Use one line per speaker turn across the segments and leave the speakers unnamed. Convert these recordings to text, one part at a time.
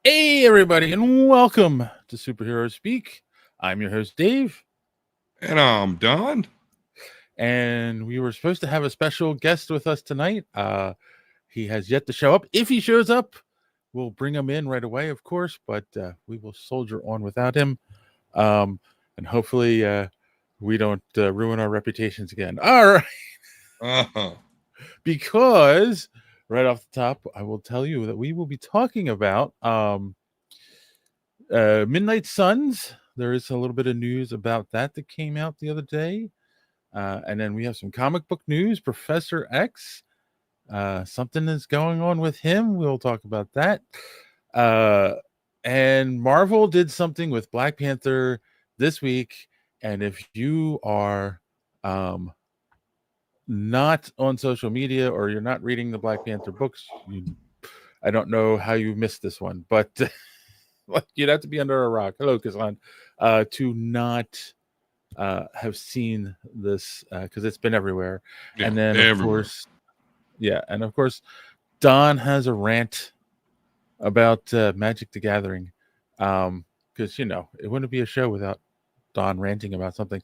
Hey, everybody, and welcome to Superhero Speak. I'm your host, Dave.
And I'm Don.
And we were supposed to have a special guest with us tonight. He has yet to show up. If he shows up, we'll bring him in right away, of course, but we will soldier on without him. And hopefully, we don't ruin our reputations again. All right.
Uh-huh.
Because right off the top, I will tell you that we will be talking about Midnight Suns. There is a little bit of news about that came out the other day. And then we have some comic book news. Professor X, something is going on with him. We'll talk about that. And Marvel did something with Black Panther this week. And if you are not on social media or you're not reading the Black Panther books, I don't know how you missed this one, but you'd have to be under a rock. Hello, Kazan, to not have seen this because it's been everywhere.
Yeah,
And then, of
everywhere.
course, Don has a rant about Magic the Gathering because it wouldn't be a show without Don ranting about something.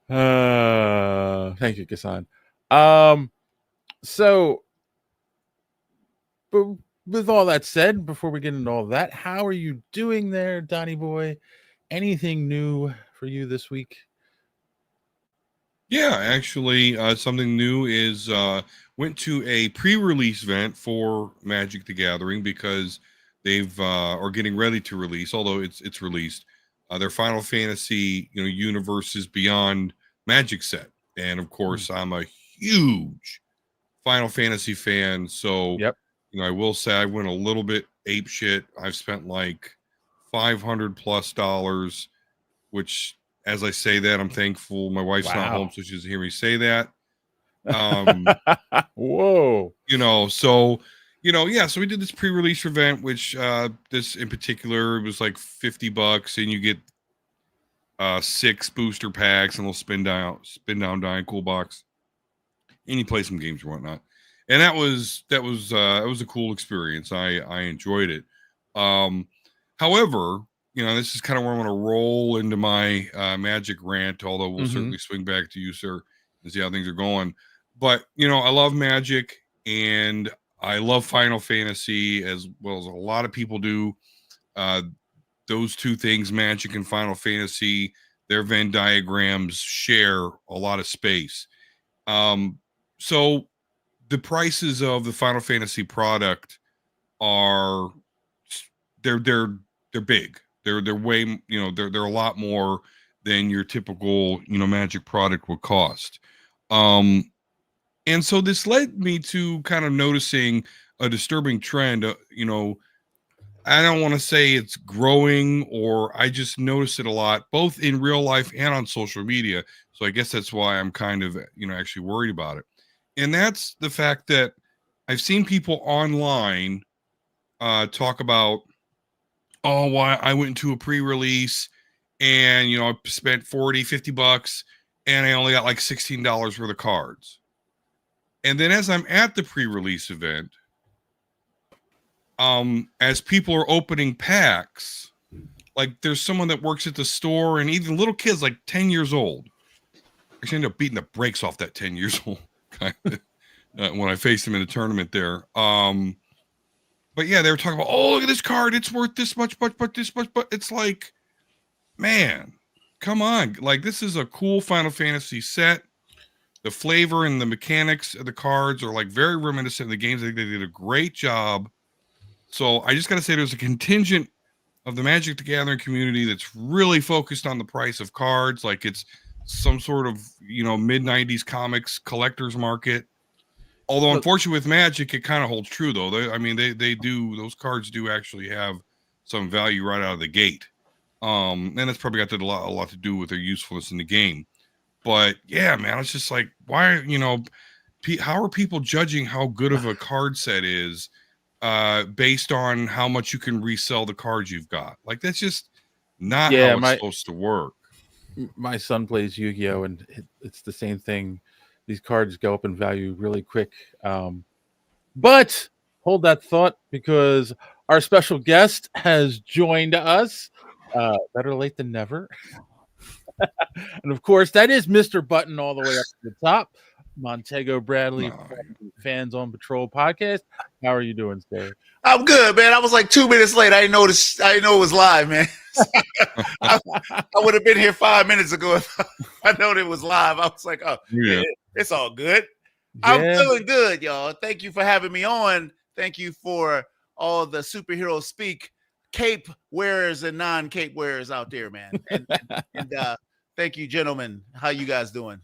Uh, thank you, Kasan. So, but with all that said, before we get into all that, how are you doing there, Donnie boy? Anything new for you this week?
Yeah, actually, something new is went to a pre-release event for Magic the Gathering because they've are getting ready to release, although it's released, their Final Fantasy Universes Beyond Magic set. And of course, I'm a huge Final Fantasy fan, so
Yep.
I will say I went a little bit ape shit. I've spent like $500+ which, as I say that, I'm thankful my wife's not home,
Wow.
so she doesn't hear me say that. Um,
Whoa.
so yeah, so we did this pre-release event, which this in particular was like $50, and you get 6 booster packs, and they'll spin down, die, cool box, and you play some games or whatnot. And that was it was a cool experience. I enjoyed it. Um, However, this is kind of where I'm going to roll into my Magic rant. Although we'll certainly swing back to you, sir, and see how things are going. But I love Magic, and I love Final Fantasy as well as a lot of people do. Those two things, Magic and Final Fantasy, their Venn diagrams share a lot of space. So the prices of the Final Fantasy product are they're big. They're way they're a lot more than your typical Magic product would cost. And so this led me to kind of noticing a disturbing trend. I don't want to say it's growing, or I just notice it a lot, both in real life and on social media. So I guess that's why I'm kind of actually worried about it. And that's the fact that I've seen people online talk about, oh, why I went into a pre-release and I spent $40-$50 and I only got like $16 worth of cards. And then as I'm at the pre-release event, as people are opening packs, like there's someone that works at the store, and even little kids like 10 years old actually end up beating the brakes off that 10 years old guy when I faced him in a tournament there. But yeah, they were talking about, oh, look at this card, it's worth this much, but this much. But it's like, man, come on. Like, this is a cool Final Fantasy set. The flavor and the mechanics of the cards are like very reminiscent of the games. I think they did a great job. So I just got to say, there's a contingent of the Magic the Gathering community that's really focused on the price of cards, like it's some sort of mid 90s comics collector's market. Although unfortunately with Magic it kind of holds true though. They do, those cards do actually have some value right out of the gate. And it's probably got a lot to do with their usefulness in the game. But yeah, man, it's just like, why how are people judging how good of a card set is based on how much you can resell the cards you've got? Like, that's just not how it's supposed to work.
My son plays Yu-Gi-Oh, and it's the same thing. These cards go up in value really quick. But hold that thought because our special guest has joined us. Better late than never. And of course, that is Mr. Button all the way up to the top. Montego Bradley
No.
from the Fans on Patrol podcast. How are you doing, sir?
I'm good, man. I was like 2 minutes late. I didn't know it was live, man. I would have been here 5 minutes ago if I known it was live. I was like, oh, yeah, it's all good. Yeah. I'm feeling good, y'all. Thank you for having me on. Thank you for all the superhero speak cape wearers and non-cape wearers out there, man. And thank you, gentlemen. How you guys doing?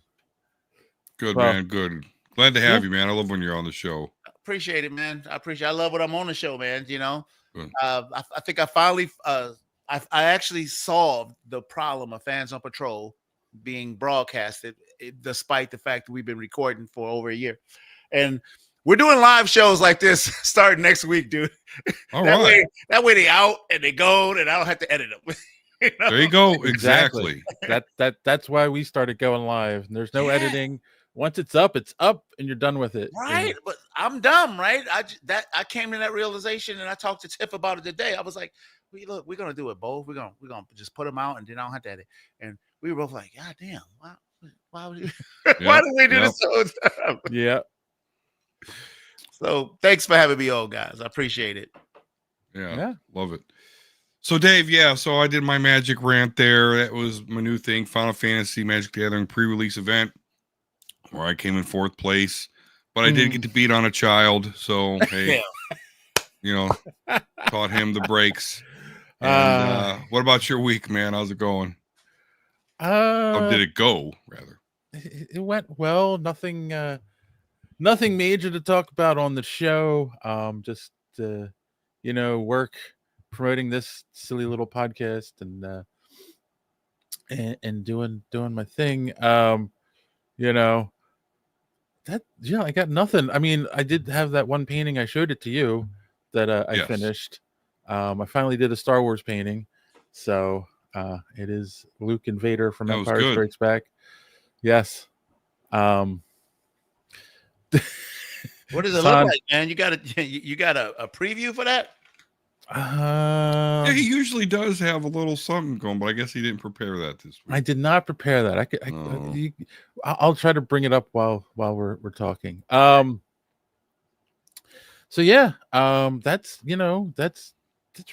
Good, man. Good. Glad to have you, man. I love when you're on the show.
Appreciate it, man. I love when I'm on the show, man. You know, I think I finally, I actually solved the problem of Fans on Patrol being broadcasted, despite the fact that we've been recording for over a year, and we're doing live shows like this starting next week, dude.
All right.
That way they out and they go, and I don't have to edit them.
You know? There you go. Exactly.
That's why we started going live. There's no editing. Once it's up, and you're done with it.
Right. But I'm dumb, right? I came to that realization, and I talked to Tiff about it today. I was like, look, we're gonna do it both. We're gonna just put them out, and then I don't have to edit. And we were both like, God damn, why would why did we do this all the time?
Yeah.
So thanks for having me on, guys. I appreciate it.
Yeah. Love it. So Dave, so I did my Magic rant there. That was my new thing, Final Fantasy Magic the Gathering pre-release event, where I came in 4th place, but I did get to beat on a child. So, hey, taught him the breaks. And what about your week, man? How's it going? How did it go, rather?
It went well. Nothing major to talk about on the show. Just, work, promoting this silly little podcast and doing my thing. I got nothing. I mean, I did have that one painting. I showed it to you that I finished. I finally did a Star Wars painting. So it is Luke and Vader from Empire Strikes Back. Yes.
What does it look like, man? You got a preview for that?
He usually does have a little something going, but I guess he didn't prepare that this week.
I did not prepare that. I'll try to bring it up while we're talking. So yeah, that's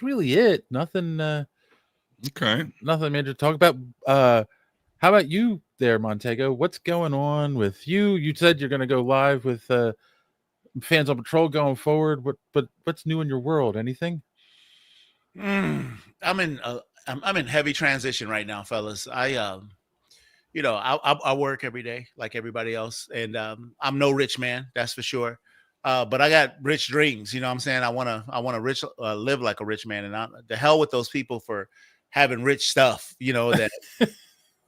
really it. Nothing. Nothing major to talk about. How about you there, Montego? What's going on with you? You said you're going to go live with Fans on Patrol going forward. But what's new in your world? Anything?
I'm in heavy transition right now, fellas. I work every day like everybody else, and I'm no rich man, that's for sure. But I got rich dreams. You know what I'm saying? I want to live like a rich man, and the hell with those people for having rich stuff.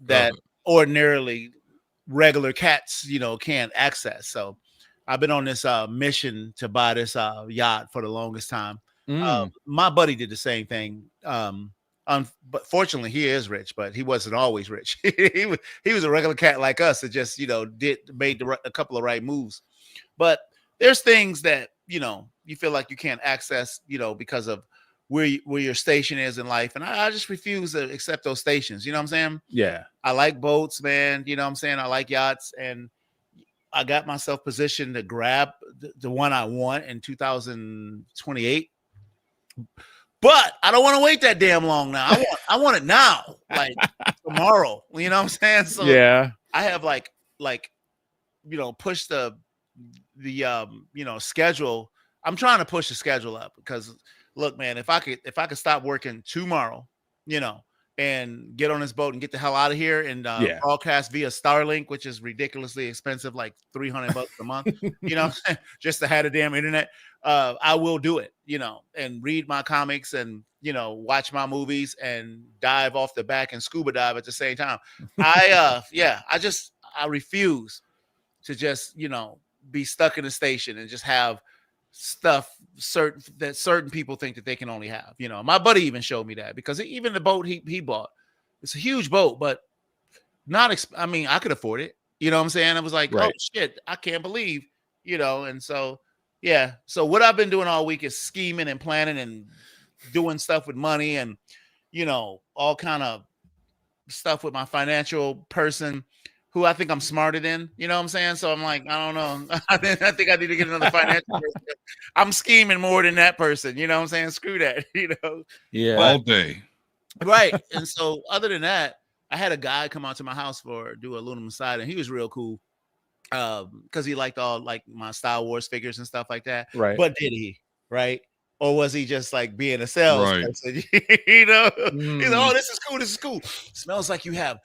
That ordinarily regular cats, can't access. So I've been on this mission to buy this yacht for the longest time. My buddy did the same thing. But fortunately, he is rich, but he wasn't always rich. he was a regular cat like us that just made a couple of right moves. But there's things that you feel like you can't access, because of where your station is in life, and I just refuse to accept those stations. You know what I'm saying?
Yeah.
I like boats, man. You know what I'm saying? I like yachts, and I got myself positioned to grab the one I want in 2028. But I don't want to wait that damn long now. I want it now, like tomorrow. You know what I'm saying? So
yeah, I
have push the schedule. I'm trying to push the schedule up because look, man, if I could stop working tomorrow, and get on this boat and get the hell out of here and broadcast via Starlink, which is ridiculously expensive, like $300 a month, just to have the damn internet. I will do it, and read my comics and, watch my movies and dive off the back and scuba dive at the same time. I refuse to just, be stuck in a station and just have stuff certain people think that they can only have. My buddy even showed me that, because even the boat he bought, it's a huge boat, but I could afford it. You know what I'm saying? I was like, right. Oh shit, I can't believe, and so Yeah. So what I've been doing all week is scheming and planning and doing stuff with money and, all kind of stuff with my financial person who I think I'm smarter than, you know what I'm saying? So I'm like, I don't know. I think I need to get another financial person. I'm scheming more than that person. You know what I'm saying? Screw that,
Yeah.
All day.
Right. And so other than that, I had a guy come out to my house do aluminum siding. He was real cool. Because he liked all like my Star Wars figures and stuff like that.
Right.
But did he? Right? Or was he just like being a
Right.
salesperson? He's like,
Mm.
oh, this is cool. This is cool. Smells like you have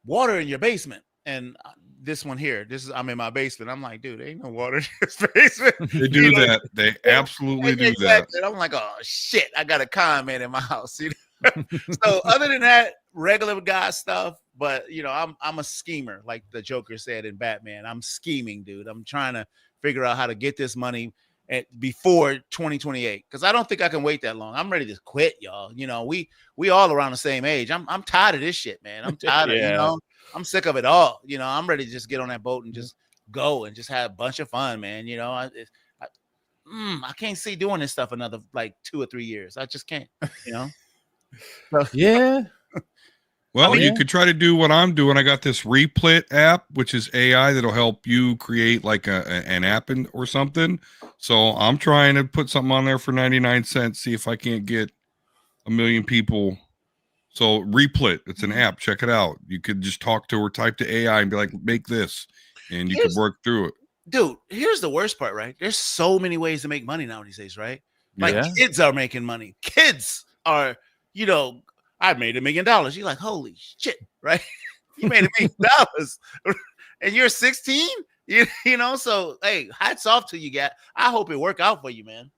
water in your basement. And this one here, I'm in my basement. I'm like, dude, there ain't no water in this basement.
They do that. They absolutely do that.
And I'm like, oh shit, I got a con man in my house. So other than that, regular guy stuff, but I'm a schemer, like the Joker said in Batman. I'm scheming, dude. I'm trying to figure out how to get this money before 2028 because I don't think I can wait that long. I'm ready to quit, y'all. We all around the same age. I'm tired of this shit, man. I'm tired of I'm sick of it all. I'm ready to just get on that boat and just go and just have a bunch of fun, man. I can't see doing this stuff another like 2 or 3 years. I just can't.
Yeah.
Well, you could try to do what I'm doing. I got this Replit app, which is AI that'll help you create like an app or something. So I'm trying to put something on there for 99 cents, see if I can't get 1 million people. So Replit, it's an app. Check it out. You could just talk to or type to AI and be like, make this, and you could work through it.
Dude, here's the worst part, right? There's so many ways to make money nowadays, right? Like kids are making money. Kids are, I made $1 million. You're like, holy shit, right? You made $1 million and you're 16, so hey, hats off to you guys. I hope it work out for you, man.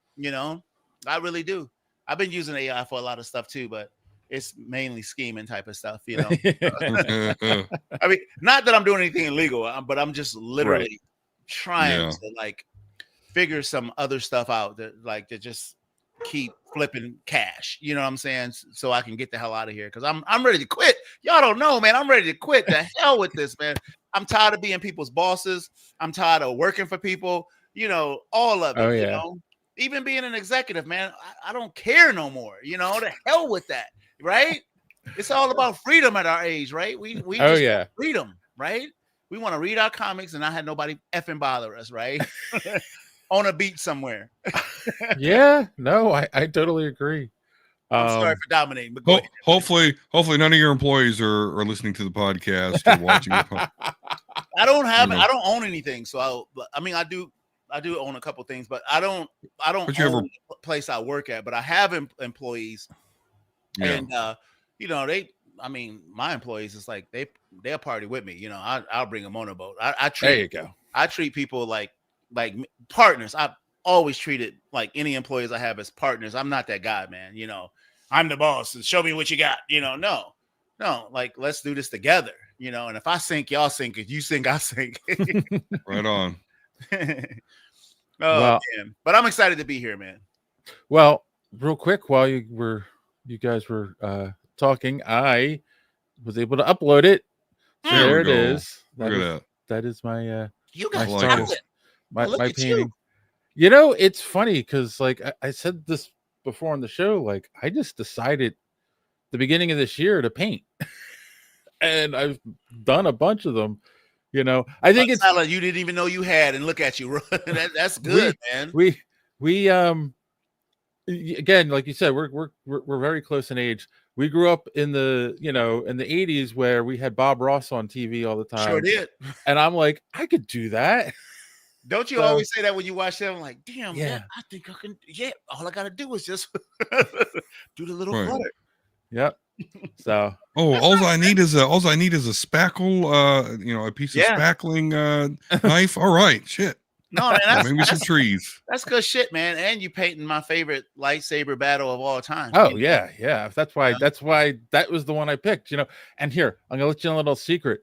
I really do. I've been using AI for a lot of stuff too, but it's mainly scheming type of stuff, I mean, not that I'm doing anything illegal, but I'm just literally trying to like figure some other stuff out that just keep flipping cash, you know what I'm saying? So I can get the hell out of here because I'm ready to quit. Y'all don't know, man. I'm ready to quit. The hell with this, man. I'm tired of being people's bosses. I'm tired of working for people, all of it, even being an executive, man. I don't care no more, the hell with that, right? It's all about freedom at our age, right? We just want freedom, right? We want to read our comics and not have nobody effing bother us, right? On a beach somewhere.
No, I totally agree.
I'm sorry for dominating, but
hopefully none of your employees are listening to the podcast or watching the
I don't own anything, so I do own a couple things, but I don't own the place I work at, but I have employees, and my employees is like they'll party with me. I'll bring them on a boat. I treat people like partners. I've always treated like any employees I have as partners. I'm not that guy, man. I'm the boss and show me what you got. No, like let's do this together. And if I sink, y'all sink. If you sink, I sink.
Right on.
Man. But I'm excited to be here, man.
Well, real quick, while you guys were talking, I was able to upload it. So there it is. That is my
you got
my painting. It's funny because like I said this before on the show, like I just decided the beginning of this year to paint. And I've done a bunch of them. I think it's
like you didn't even know you had, and look at you. That's good, man.
We again, like you said, we're very close in age. We grew up in the in the 80s where we had Bob Ross on TV all the time.
Sure did.
And I'm like, I could do that.
Don't you always say that when you watch them? Like, damn, man, I think I can. Yeah, all I gotta do is just do the little flutter.
Yep. So
all I need is a spackle, a piece of spackling knife. All right, shit.
No, man,
maybe some trees.
That's good shit, man. And you painting my favorite lightsaber battle of all time.
Oh yeah. That's why that was the one I picked. And here I'm gonna let you in a little secret.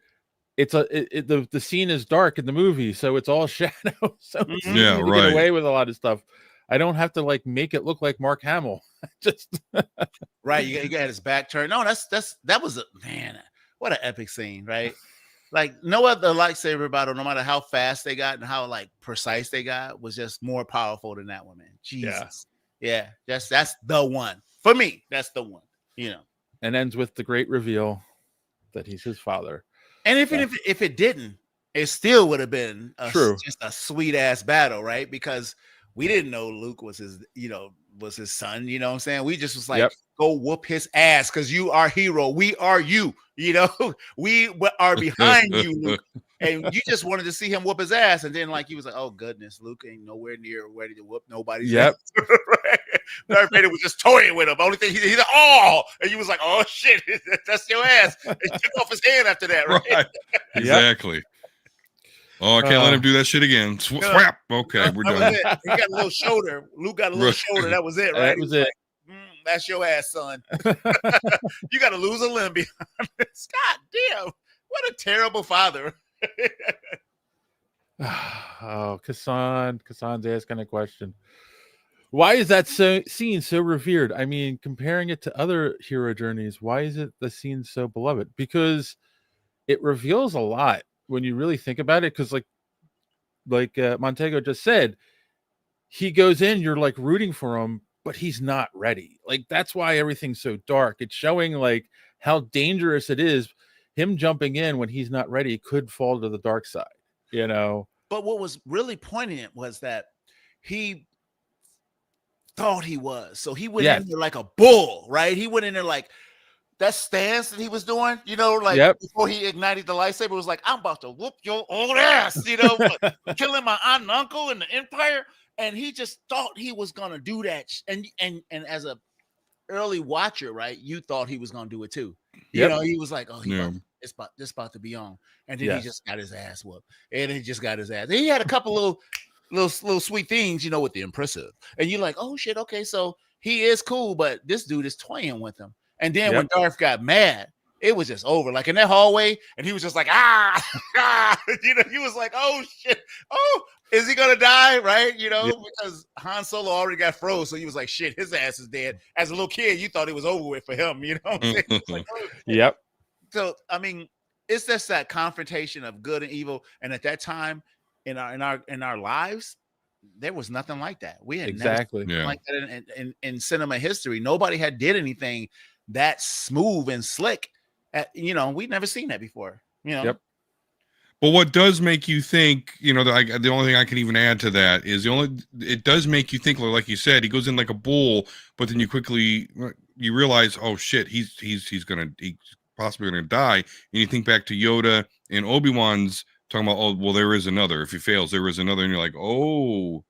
It's the scene is dark in the movie, so it's all shadow. So it's easy to get away with a lot of stuff. I don't have to like make it look like Mark Hamill. Just
right. You got his back turned. No, that was a man. What an epic scene, right? like no other lightsaber battle, no matter how fast they got and how like precise they got, was just more powerful than that one, man. Jesus. Yeah. That's the one. For me, that's the one, you know.
And ends with the great reveal that he's his father.
And if it didn't, it still would have been
True.
just a sweet ass battle, right? Because we didn't know Luke was his son. You know what I'm saying? We just was like, go whoop his ass because you are hero. We are you. You know, we are behind you, Luke. And you just wanted to see him whoop his ass. And then like he was like, oh goodness, Luke ain't nowhere near ready to whoop nobody's ass. Right? Darth Vader was just toying with him. Only thing he's like, oh, and you was like, oh shit, that's your ass. And he took off his hand after that, right?
Exactly. Oh, I can't let him do that shit again. Swap. Okay, we're done.
He got a little shoulder. Luke got a little shoulder. That was it, right?
That was it.
Like, that's your ass, son. You got to lose a limb behind this. God damn. What a terrible father.
Oh, Kassan's asking a question. Why is that scene so revered? I mean, comparing it to other hero journeys, why is it the scene so beloved? Because it reveals a lot when you really think about it. Because like Montego just said, he goes in, you're like rooting for him, but he's not ready. Like that's why everything's so dark. It's showing like how dangerous it is. Him jumping in when he's not ready could fall to the dark side, you know.
But what was really poignant was that he thought he was. So he went in there like a bull, right? He went in there like that stance that he was doing, you know, like before he ignited the lightsaber, was like, I'm about to whoop your old ass, you know, killing my aunt and uncle in the Empire. And he just thought he was gonna do that. And as a early watcher, right, you thought he was gonna do it too. You know, he was like, oh, it's about to be on. And then he just got his ass whooped. And he just got his ass. And he had a couple little sweet things, you know, with the impressive. And you're like, oh shit, okay, so he is cool, but this dude is toying with him. And then when Darth got mad, it was just over. Like in that hallway, and he was just like, you know, he was like, oh shit, oh, is he gonna die? Right? You know, because Han Solo already got froze, so he was like, shit, his ass is dead. As a little kid, you thought it was over with for him, you know what I'm saying? Like, oh, so I mean, it's just that confrontation of good and evil. And at that time in our lives, there was nothing like that. We had never seen like that in cinema history. Nobody had did anything that smooth and slick. You know, we'd never seen that before. You know.
But what does make you think, you know, the only thing I can even add to that is it does make you think, like you said, he goes in like a bull, but then you realize, oh shit, he's possibly gonna die, and you think back to Yoda and Obi-Wan's talking about, oh well, there is another. If he fails, there is another, and you're like, oh,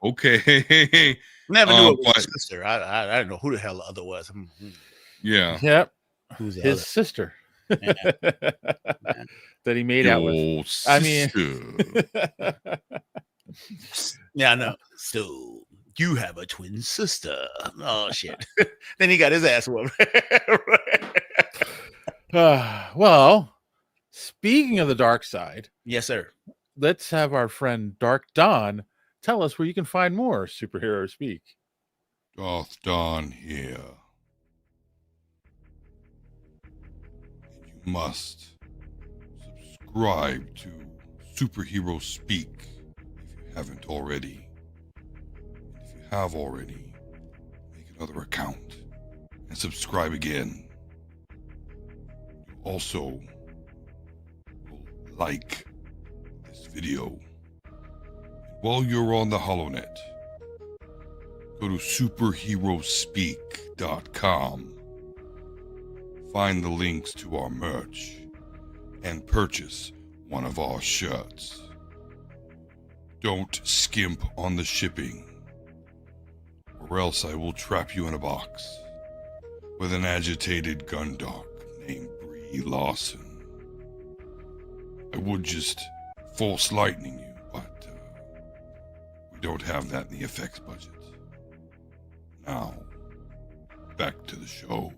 okay.
Never knew it was his sister. I don't know who the hell the other was.
Who's his sister? That he made out with.
Sister.
I mean,
I know. So you have a twin sister. Oh shit! Then he got his ass whooped.
Well, speaking of the dark side,
yes, sir.
Let's have our friend Dark Don tell us where you can find more superhero speak.
Darth Don here. You must subscribe to Superhero Speak if you haven't already. And if you have already, make another account and subscribe again. You also will like this video. And while you're on the HoloNet, go to superheroespeak.com. Find the links to our merch and purchase one of our shirts. Don't skimp on the shipping, or else I will trap you in a box with an agitated Gundog named Brie Larson. I would just force lightning you, but we don't have that in the effects budget. Now, back to the show.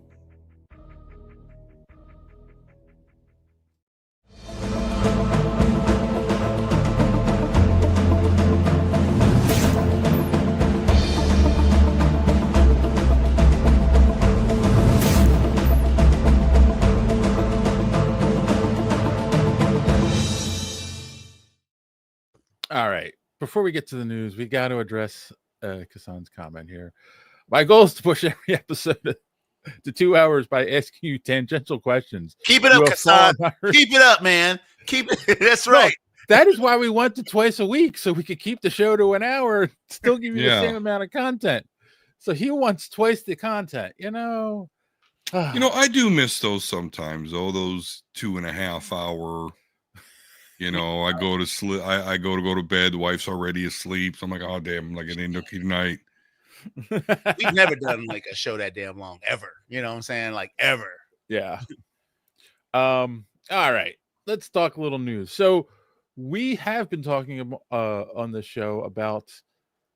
All right. Before we get to the news, we got to address Kassan's comment here. My goal is to push every episode to 2 hours by asking you tangential questions.
Keep it up,
You have
Kassan.
fallen hard.
Keep it up, man. Keep it. That's right.
Look, that is why we went to twice a week, so we could keep the show to an hour and still give you the same amount of content. So he wants twice the content,
You know, I do miss those sometimes, though, those 2.5 hour. You know, I go to sleep. I go to bed. The wife's already asleep. So I'm like, oh damn, like an Indoki night.
We've never done like a show that damn long ever. You know what I'm saying? Like ever.
Yeah. All right. Let's talk a little news. So we have been talking on the show about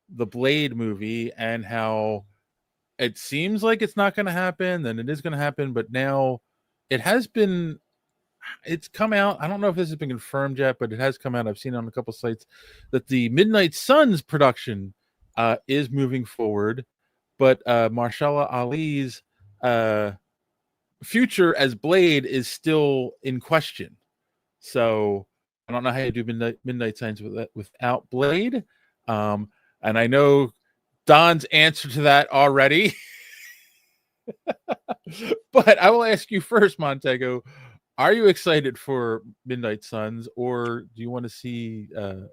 the Blade movie and how it seems like it's not going to happen, then it is going to happen, but now it's come out. I don't know if this has been confirmed yet, but it has come out. I've seen it on a couple sites that the Midnight Suns production is moving forward, but Mahershala Ali's future as Blade is still in question. So I don't know how you do Midnight Suns without Blade. And I know Don's answer to that already. But I will ask you first, Montego. Are you excited for Midnight Suns, or do you want to see, a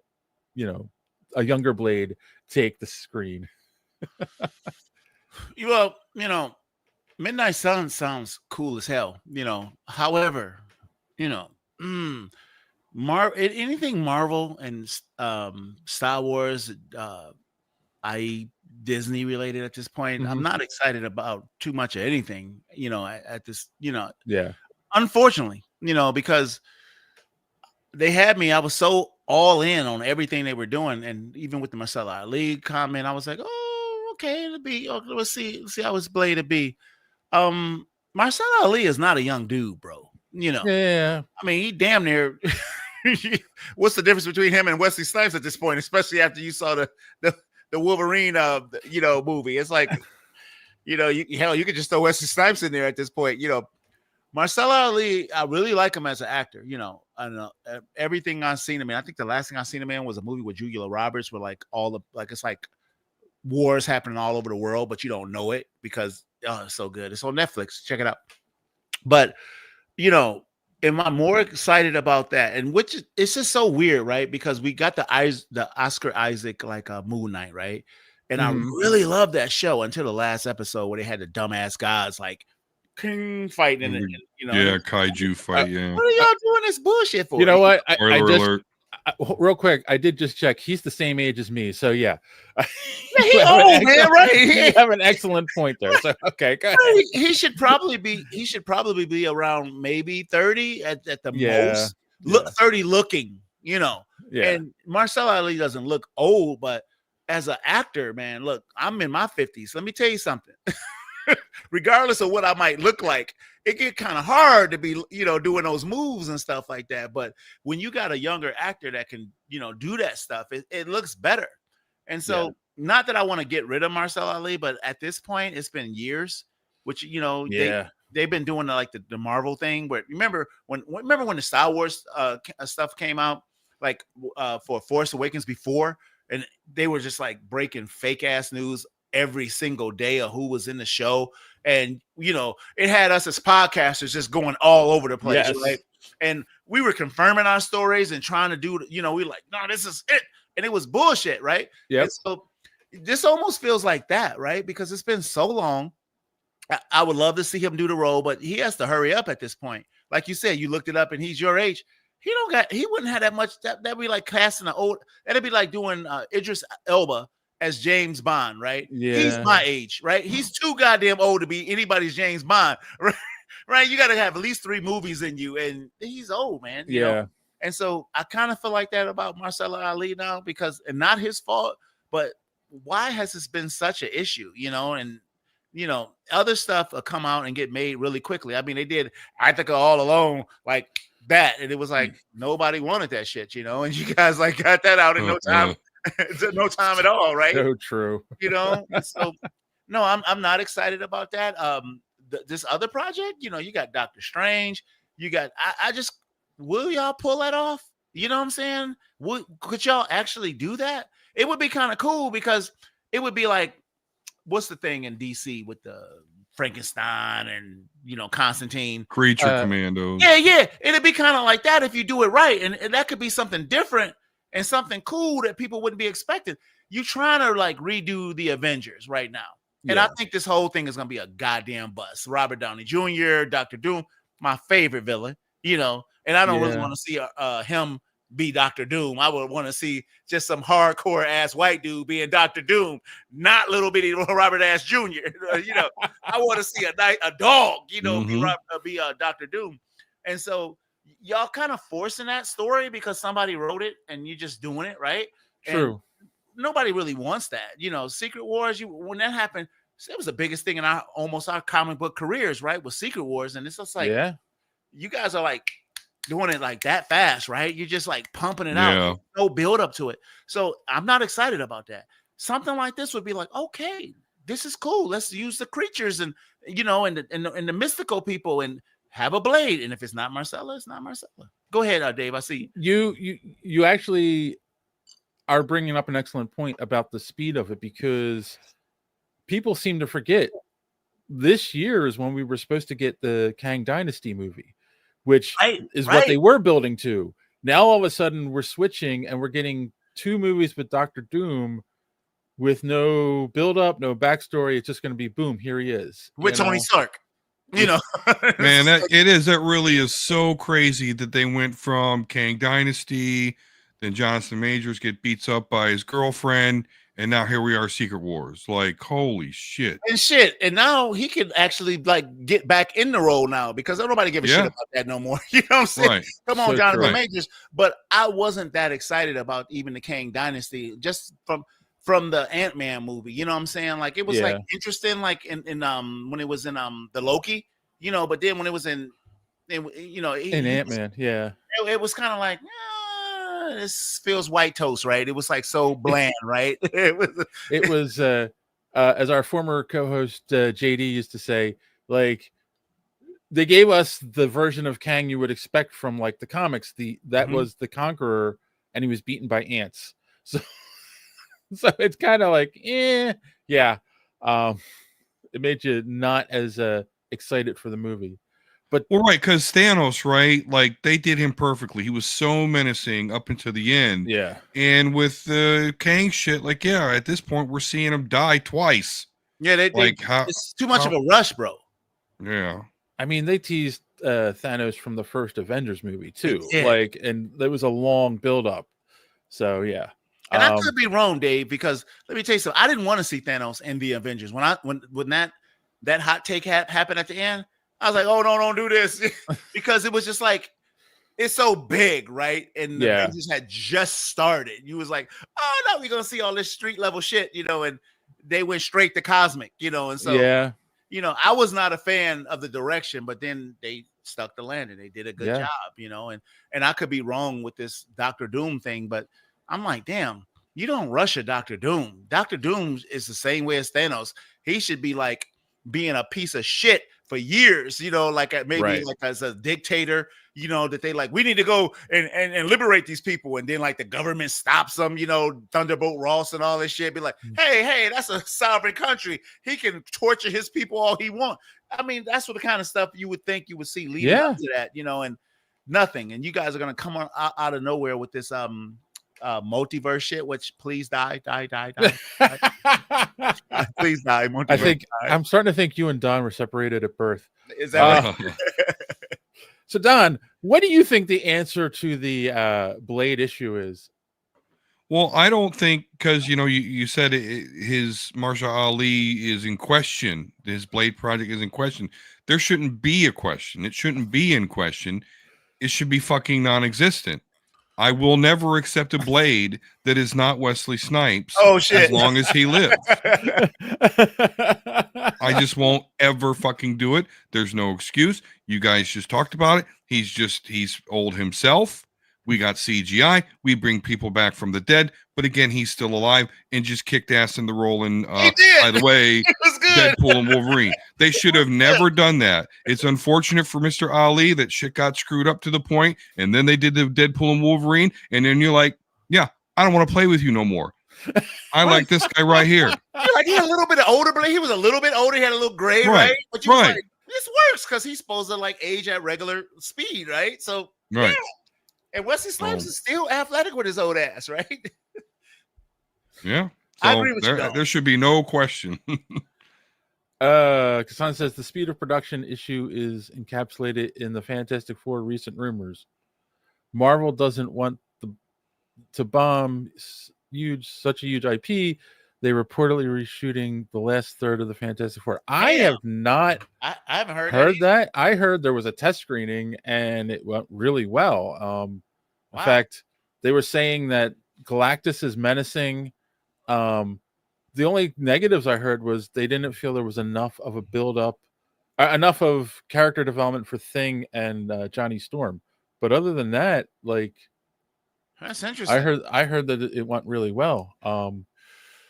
younger Blade take the screen?
Well, Midnight Suns sounds cool as hell. However, anything Marvel and Star Wars, i.e. Disney related at this point, I'm not excited about too much of anything. At this,
Yeah.
Unfortunately, because they had me, I was so all in on everything they were doing, and even with the Mahershala Ali comment, I was like, oh, okay, it'll be. Okay, let's see how it's Blade to be. Mahershala Ali is not a young dude, bro.
Yeah.
I mean, he damn near. What's the difference between him and Wesley Snipes at this point, especially after you saw the Wolverine, movie? It's like, you could just throw Wesley Snipes in there at this point. Mahershala Ali, I really like him as an actor. I don't know everything I've seen him in. I think the last thing I seen him in was a movie with Julia Roberts, where it's like wars happening all over the world, but you don't know it because it's so good. It's on Netflix. Check it out. But am I more excited about that? And it's just so weird, right? Because we got the Oscar Isaac Moon Knight, right? And I really love that show until the last episode where they had the dumbass gods like king fighting and
kaiju fight. Yeah,
what are y'all doing this bullshit for?
You know what?
Alert.
Real quick, I did just check. He's the same age as me, so yeah.
He old, man, right?
You have an excellent point there. So okay, go ahead.
He should probably be around maybe 30 at the most. 30 looking, Yeah. And Mahershala Ali doesn't look old, but as an actor, man, look, I'm in my 50s. Let me tell you something. Regardless of what I might look like, it get kind of hard to be, doing those moves and stuff like that. But when you got a younger actor that can, do that stuff, it looks better. And so, not that I want to get rid of Mahershala Ali, but at this point, it's been years, which, they've been doing the Marvel thing. Where remember when the Star Wars stuff came out, for Force Awakens before, and they were just like breaking fake ass news every single day of who was in the show. And, it had us as podcasters just going all over the place, right? And we were confirming our stories and trying to do, we like, no, this is it. And it was bullshit, right?
Yeah.
So this almost feels like that, right? Because it's been so long. I would love to see him do the role, but he has to hurry up at this point. Like you said, you looked it up and he's your age. He wouldn't have that much. That'd be like casting an old, that'd be like doing Idris Elba as James Bond, right?
Yeah.
He's my age, right? He's too goddamn old to be anybody's James Bond, right? Right? You got to have at least 3 movies in you, and he's old, man. You know? And so I kind of feel like that about Mahershala Ali now, because, and not his fault, but why has this been such an issue, And, other stuff will come out and get made really quickly. I mean, they did Ithaca All Alone like that, and it was like nobody wanted that shit, And you guys got that out in no time. No time at all, right?
So true.
So no, I'm not excited about that. This other project, you got Doctor Strange. You got I just will y'all pull that off? You know what I'm saying? Could y'all actually do that? It would be kind of cool because it would be like, what's the thing in DC with the Frankenstein and Constantine?
Creature Commandos.
Yeah. It'd be kind of like that if you do it right, and that could be something different and something cool that people wouldn't be expecting. You trying to like redo the Avengers right now, and I think this whole thing is gonna be a goddamn bust. Robert Downey Jr., Dr. Doom, my favorite villain, and I don't really want to see him be Dr. Doom. I would want to see just some hardcore ass white dude being Dr. Doom, not little bitty Robert Ass Jr. I want to see a dog, be Dr. Doom. And so y'all kind of forcing that story because somebody wrote it and you just doing it, right?
True.
And nobody really wants that. Secret Wars, when that happened, it was the biggest thing in our comic book careers, right? With Secret Wars. And it's just like, you guys are like doing it like that fast, right? You're just like pumping it out. No build up to it. So I'm not excited about that. Something like this would be like, okay, this is cool. Let's use the creatures and the mystical people and have a blade. And if it's not Marcella, it's not Marcella. Go ahead, Dave. I see
you actually are bringing up an excellent point about the speed of it, because people seem to forget this year is when we were supposed to get the Kang Dynasty movie, which is what they were building to. Now all of a sudden we're switching and we're getting 2 movies with Dr. Doom with no build up, no backstory. It's just going to be boom, here he is
with Tony Stark. Man,
that really is so crazy that they went from Kang Dynasty, then Jonathan Majors beats up by his girlfriend, and now here we are, Secret Wars. Like, holy shit.
And now he can actually like get back in the role now, because nobody give a shit about that no more. You know what I'm saying?
Right.
Come on, Jonathan Majors. But I wasn't that excited about even the Kang Dynasty just from the Ant-Man movie. You know what I'm saying? Like, it was like interesting, like in when it was in the Loki, but then when it was in Ant-Man, it was kind of like, this feels white toast, right? It was like so bland, right? It
was as our former co-host JD used to say, like, they gave us the version of Kang you would expect from like the comics. That was the Conqueror, and he was beaten by ants. So it's kind of like, it made you not as excited for the movie. But
because Thanos, right? Like, they did him perfectly. He was so menacing up until the end.
Yeah.
And with the Kang shit, like, at this point we're seeing him die twice.
Yeah, it's too much of a rush, bro.
Yeah.
I mean, they teased Thanos from the first Avengers movie too. Like, and there was a long build up. So yeah.
And I could be wrong, Dave, because let me tell you something. I didn't want to see Thanos in the Avengers. When that hot take happened at the end, I was like, oh, no, don't do this. Because it was just like, it's so big, right? And the Avengers had just started. You was like, oh, no, we're going to see all this street level shit, and they went straight to cosmic, and so, I was not a fan of the direction, but then they stuck the landing. They did a good job, and I could be wrong with this Dr. Doom thing, but I'm like, damn, you don't rush a Dr. Doom. Dr. Doom is the same way as Thanos. He should be like being a piece of shit for years, like maybe like as a dictator, that they like, we need to go and liberate these people. And then like the government stops them, Thunderbolt Ross and all this shit. Be like, hey, that's a sovereign country. He can torture his people all he wants. I mean, that's what the kind of stuff you would think you would see leading up to that, and nothing. And you guys are going to come on out of nowhere with this multiverse shit, which please die. Please die.
I'm starting to think you and Don were separated at birth.
Is that right?
So Don, what do you think the answer to the Blade issue is?
Well, I don't think, because you said his Marsha Ali is in question, his Blade project is in question. There shouldn't be a question. It shouldn't be in question. It should be fucking non-existent. I will never accept a Blade that is not Wesley Snipes.
Oh shit!
As long as he lives, I just won't ever fucking do it. There's no excuse. You guys just talked about it. He's old himself. We got CGI. We bring people back from the dead, but again, he's still alive and just kicked ass in the role in. By the way, Deadpool and Wolverine. They should have never done that. It's unfortunate for Mr. Ali that shit got screwed up to the point, and then they did the Deadpool and Wolverine, and then you're like, yeah, I don't want to play with you no more. I like this guy right here.
You're like, he had a little bit of older, but he was a little bit older. He had a little gray, right? But you was like, this works because he's supposed to like age at regular speed, right? So, yeah. And Wesley Snipes is still athletic with his old ass, right?
Yeah. So
I agree with you.
There should be no question.
Kassan says the speed of production issue is encapsulated in the Fantastic Four recent rumors. Marvel doesn't want to bomb such a huge IP. They reportedly reshooting the last third of the Fantastic Four. I have not.
I haven't
heard that. I heard there was a test screening and it went really well. In fact, they were saying that Galactus is menacing. The only negatives I heard was they didn't feel there was enough of a build up, enough of character development for Thing and Johnny Storm. But other than that, like,
that's interesting.
I heard that it went really well.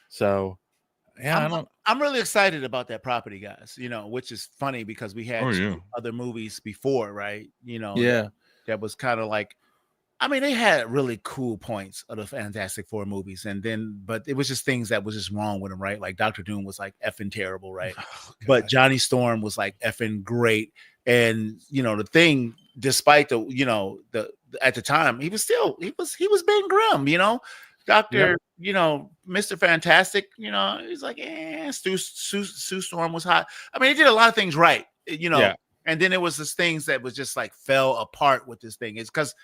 So yeah,
I'm really excited about that property, guys. You know, which is funny because we had other movies before, right? You know, that was kind of like, I mean, they had really cool points of the Fantastic Four movies, but it was just things that was just wrong with them, right? Like Dr. Doom was like effing terrible, right? But Johnny Storm was like effing great, and you know, the Thing, despite the at the time, he was Ben Grimm, you know, Dr. You know, Mr. Fantastic, you know, he's like, Sue Storm was hot. I mean, he did a lot of things right, you know, and then it was this things that was just like fell apart with this thing. It's because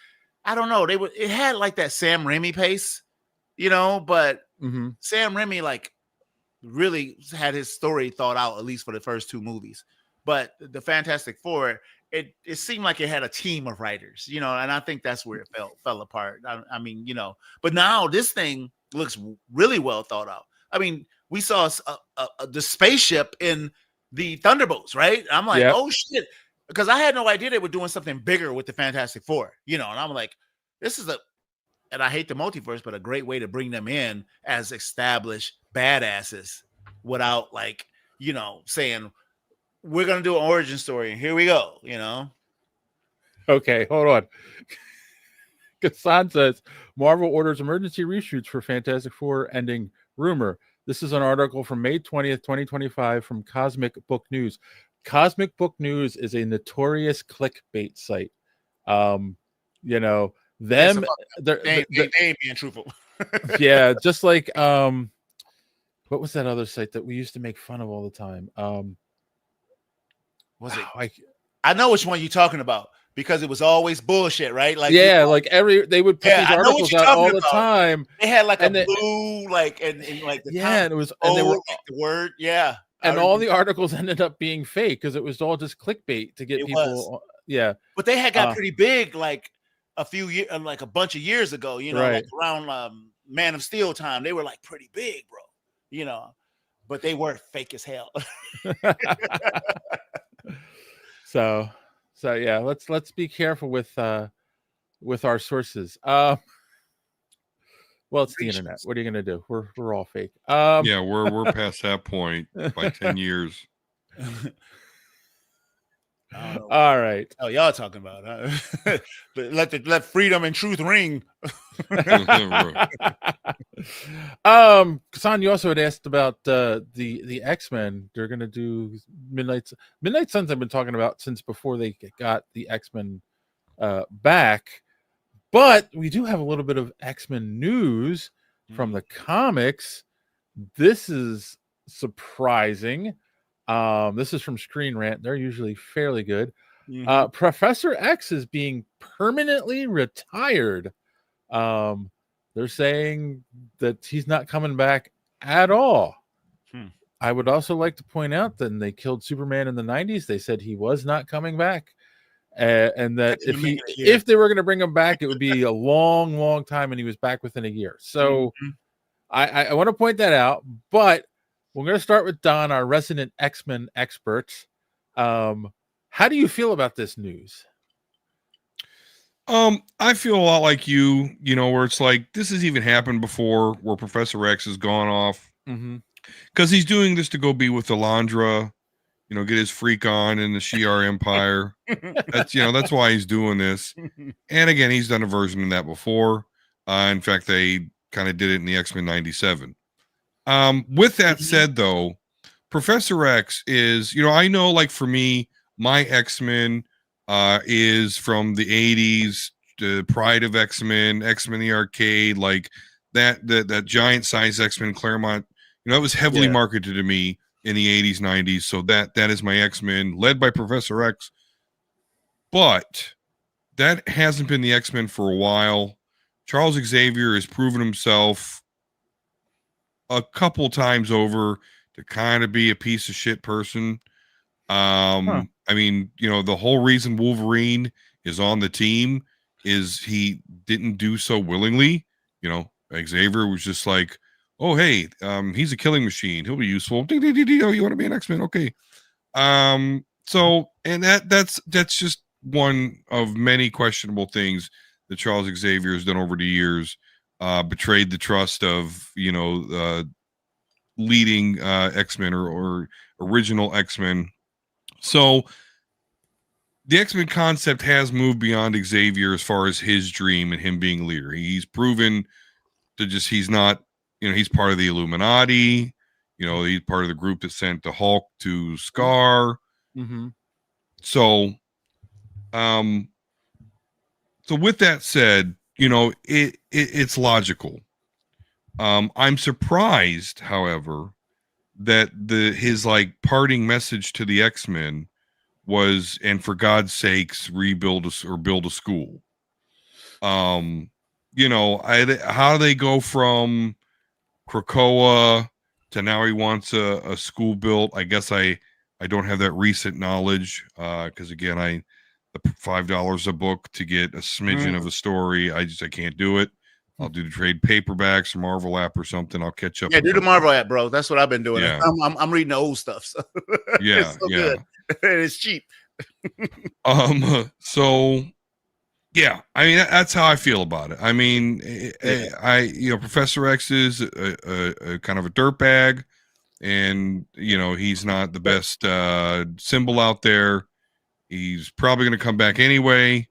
I don't know, it had like that Sam Raimi pace, you know, but Sam Raimi like really had his story thought out, at least for the first two movies. But the Fantastic Four, it seemed like it had a team of writers, you know, and I think that's where it fell apart. I mean, you know, but now this thing looks really well thought out. I mean, we saw the spaceship in the Thunderbolts, right? I'm like, oh shit, because I had no idea they were doing something bigger with the Fantastic Four, you know, and I'm like, this is and I hate the multiverse, but a great way to bring them in as established badasses without like, you know, saying we're going to do an origin story and here we go, you know?
Okay, hold on. Kassan says Marvel orders emergency reshoots for Fantastic Four ending rumor. This is an article from May 20th, 2025 from Cosmic Book News. Cosmic Book News is a notorious clickbait site. You know, them
they ain't being truthful.
Yeah, just like what was that other site that we used to make fun of all the time?
Was it? I know which one you're talking about because it was always bullshit, right? Like
like they would put these articles out all the time.
They had like a blue, like and like the
and it was and they were
the word,
and all the articles ended up being fake because it was all just clickbait to get people. Yeah,
but they had got pretty big like a few years, like a bunch of years ago. You know, like around Man of Steel time, they were like pretty big, bro. You know, but they were fake as hell.
So yeah, let's be careful with our sources. Well, it's the internet. What are you gonna do? We're all fake.
Yeah, we're past that point by 10 years.
All right.
Oh, y'all talking about let freedom and truth ring.
Kassan, you also had asked about the X-Men. They're gonna do Midnight Suns. I've been talking about since before they got the X-Men back, but we do have a little bit of X-Men news from the comics. This is surprising. This is from Screen Rant. They're usually fairly good. Professor X is being permanently retired. They're saying that he's not coming back at all. I would also like to point out that when they killed Superman in the 90s, they said he was not coming back. And that if they were going to bring him back, it would be a long, long time, and he was back within a year. So I want to point that out, but we're going to start with Don, our resident X-Men expert. How do you feel about this news?
I feel a lot like you know, where it's like, this has even happened before where Professor X has gone off because he's doing this to go be with Alondra get his freak on in the Shi'ar Empire. That's why he's doing this. And again, he's done a version of that before. In fact, they kind of did it in the X-Men 97. With that said, though, Professor X is, I know, like, for me, my X-Men is from the 80s, the Pride of X-Men, X-Men the Arcade, like that giant size X-Men Claremont. It was heavily marketed to me in the 80s, 90s. So that is my X-Men, led by Professor X. But that hasn't been the X-Men for a while. Charles Xavier has proven himself a couple times over to kind of be a piece of shit person. I mean, the whole reason Wolverine is on the team is he didn't do so willingly. Xavier was just like, oh, hey, he's a killing machine. He'll be useful. Oh, you want to be an X-Men? Okay. So, and that's just one of many questionable things that Charles Xavier has done over the years. Betrayed the trust of, leading X-Men or original X-Men. So the X-Men concept has moved beyond Xavier as far as his dream and him being leader. He's proven to he's not, he's part of the Illuminati. He's part of the group that sent the Hulk to Scar.
Mm-hmm.
So, so with that said, it's logical. I'm surprised, however, that his like parting message to the X-Men was, and for God's sakes, build a school. How do they go from Krakoa to now he wants a school built? I guess I don't have that recent knowledge because again, the $5 a book to get a smidgen of a story, I can't do it. I'll do the trade paperbacks or Marvel app or something. I'll catch up.
Yeah, do the Marvel app, bro. That's what I've been doing.
Yeah.
I'm reading the old stuff. So
yeah,
it's so good. It's cheap.
So yeah, I mean that's how I feel about it. I mean, Professor X is a kind of a dirtbag, and he's not the best symbol out there. He's probably going to come back anyway,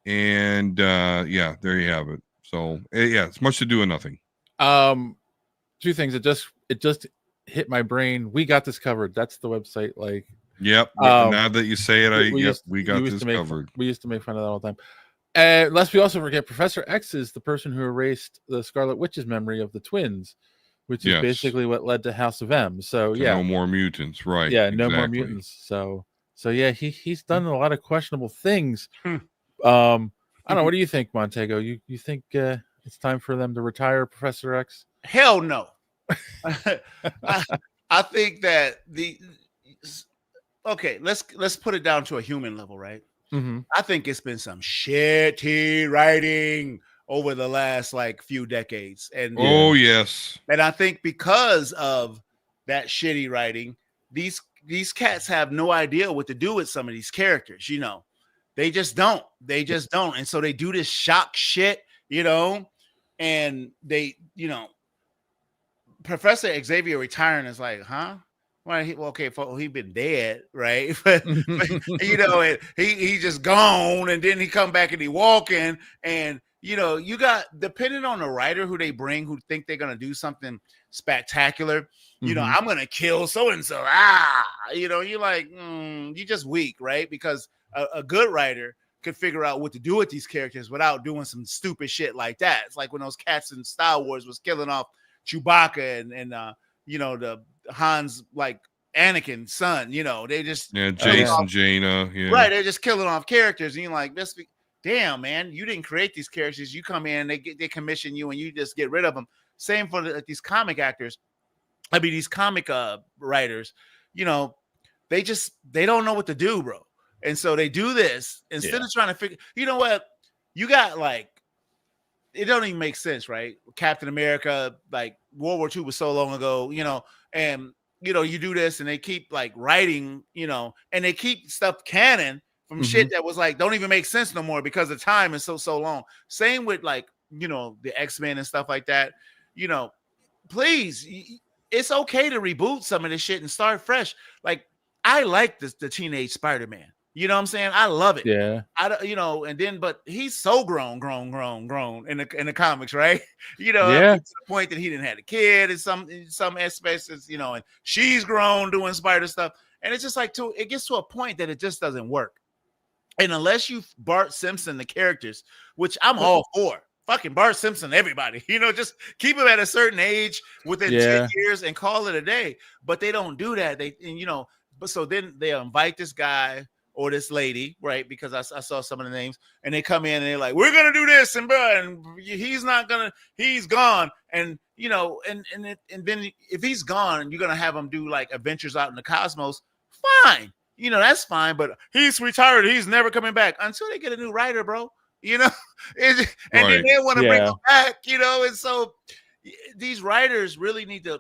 and there you have it. So it's much to do with nothing.
Two things. It just hit my brain. We got this covered. That's the website. Like,
yep. Now that you say it, we got this covered.
We used to make fun of that all the time. And lest we also forget, Professor X is the person who erased the Scarlet Witch's memory of the twins, which is basically what led to House of M. So
no more mutants, right?
Yeah, no more mutants. So yeah, he's done a lot of questionable things. I don't know. What do you think, Montego? You think it's time for them to retire Professor X?
Hell no. I think that let's put it down to a human level, right?
Mm-hmm.
I think it's been some shitty writing over the last few decades, and
yes,
and I think because of that shitty writing, these cats have no idea what to do with some of these characters. They just don't. And so they do this shock shit, and they, Professor Xavier retiring is like, huh? Well, he been dead, right? but and he just gone, and then he come back and he walking, and you got, depending on the writer who they bring, who think they're gonna do something spectacular. I'm gonna kill so and so. You're like, you just weak, right? Because a good writer could figure out what to do with these characters without doing some stupid shit like that. It's like when those cats in Star Wars was killing off Chewbacca and the Han's like Anakin's son. They just
Jason, Jaina,
right. They're just killing off characters, and you're like, damn, man, you didn't create these characters. You come in, they commission you, and you just get rid of them. Same for these comic actors. I mean, these comic writers. They don't know what to do, bro. And so they do this instead of trying to figure. You know what? You got it don't even make sense, right? Captain America, like World War II was so long ago, and you do this, and they keep writing, and they keep stuff canon from shit that was don't even make sense no more because the time is so long. Same with the X-Men and stuff like that. Please, it's okay to reboot some of this shit and start fresh. I like the teenage Spider-Man. You know what I'm saying? I love it.
Yeah.
And then, but he's so grown in the comics, right?
Yeah.
To the point that he didn't have a kid in some aspects, and she's grown doing Spider stuff, and it's just like it gets to a point that it just doesn't work. And unless you Bart Simpson the characters, which I'm all for, fucking Bart Simpson, everybody, just keep him at a certain age within 10 years and call it a day. But they don't do that. But so then they invite this guy or this lady, right? Because I saw some of the names, and they come in and they're like, we're gonna do this, and he's not gonna, he's gone, and and then if he's gone, you're gonna have him do like adventures out in the cosmos. Fine, that's fine, but he's retired, he's never coming back until they get a new writer, bro. And then they want to bring him back, and so these writers really need to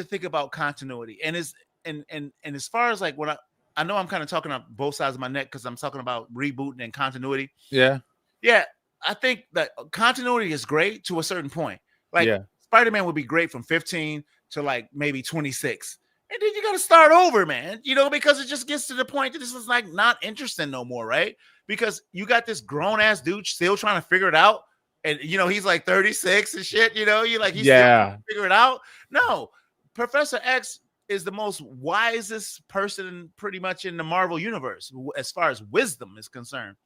think about continuity, and as far as like what I know I'm kind of talking on both sides of my neck because I'm talking about rebooting and continuity.
Yeah.
I think that continuity is great to a certain point. Like Spider-Man would be great from 15 to like maybe 26. And then you got to start over, man, because it just gets to the point that this is like not interesting no more, right? Because you got this grown ass dude still trying to figure it out. And, he's like 36 and shit, you're like, he's still trying to figure it out. No, Professor X is the most wisest person pretty much in the Marvel universe as far as wisdom is concerned.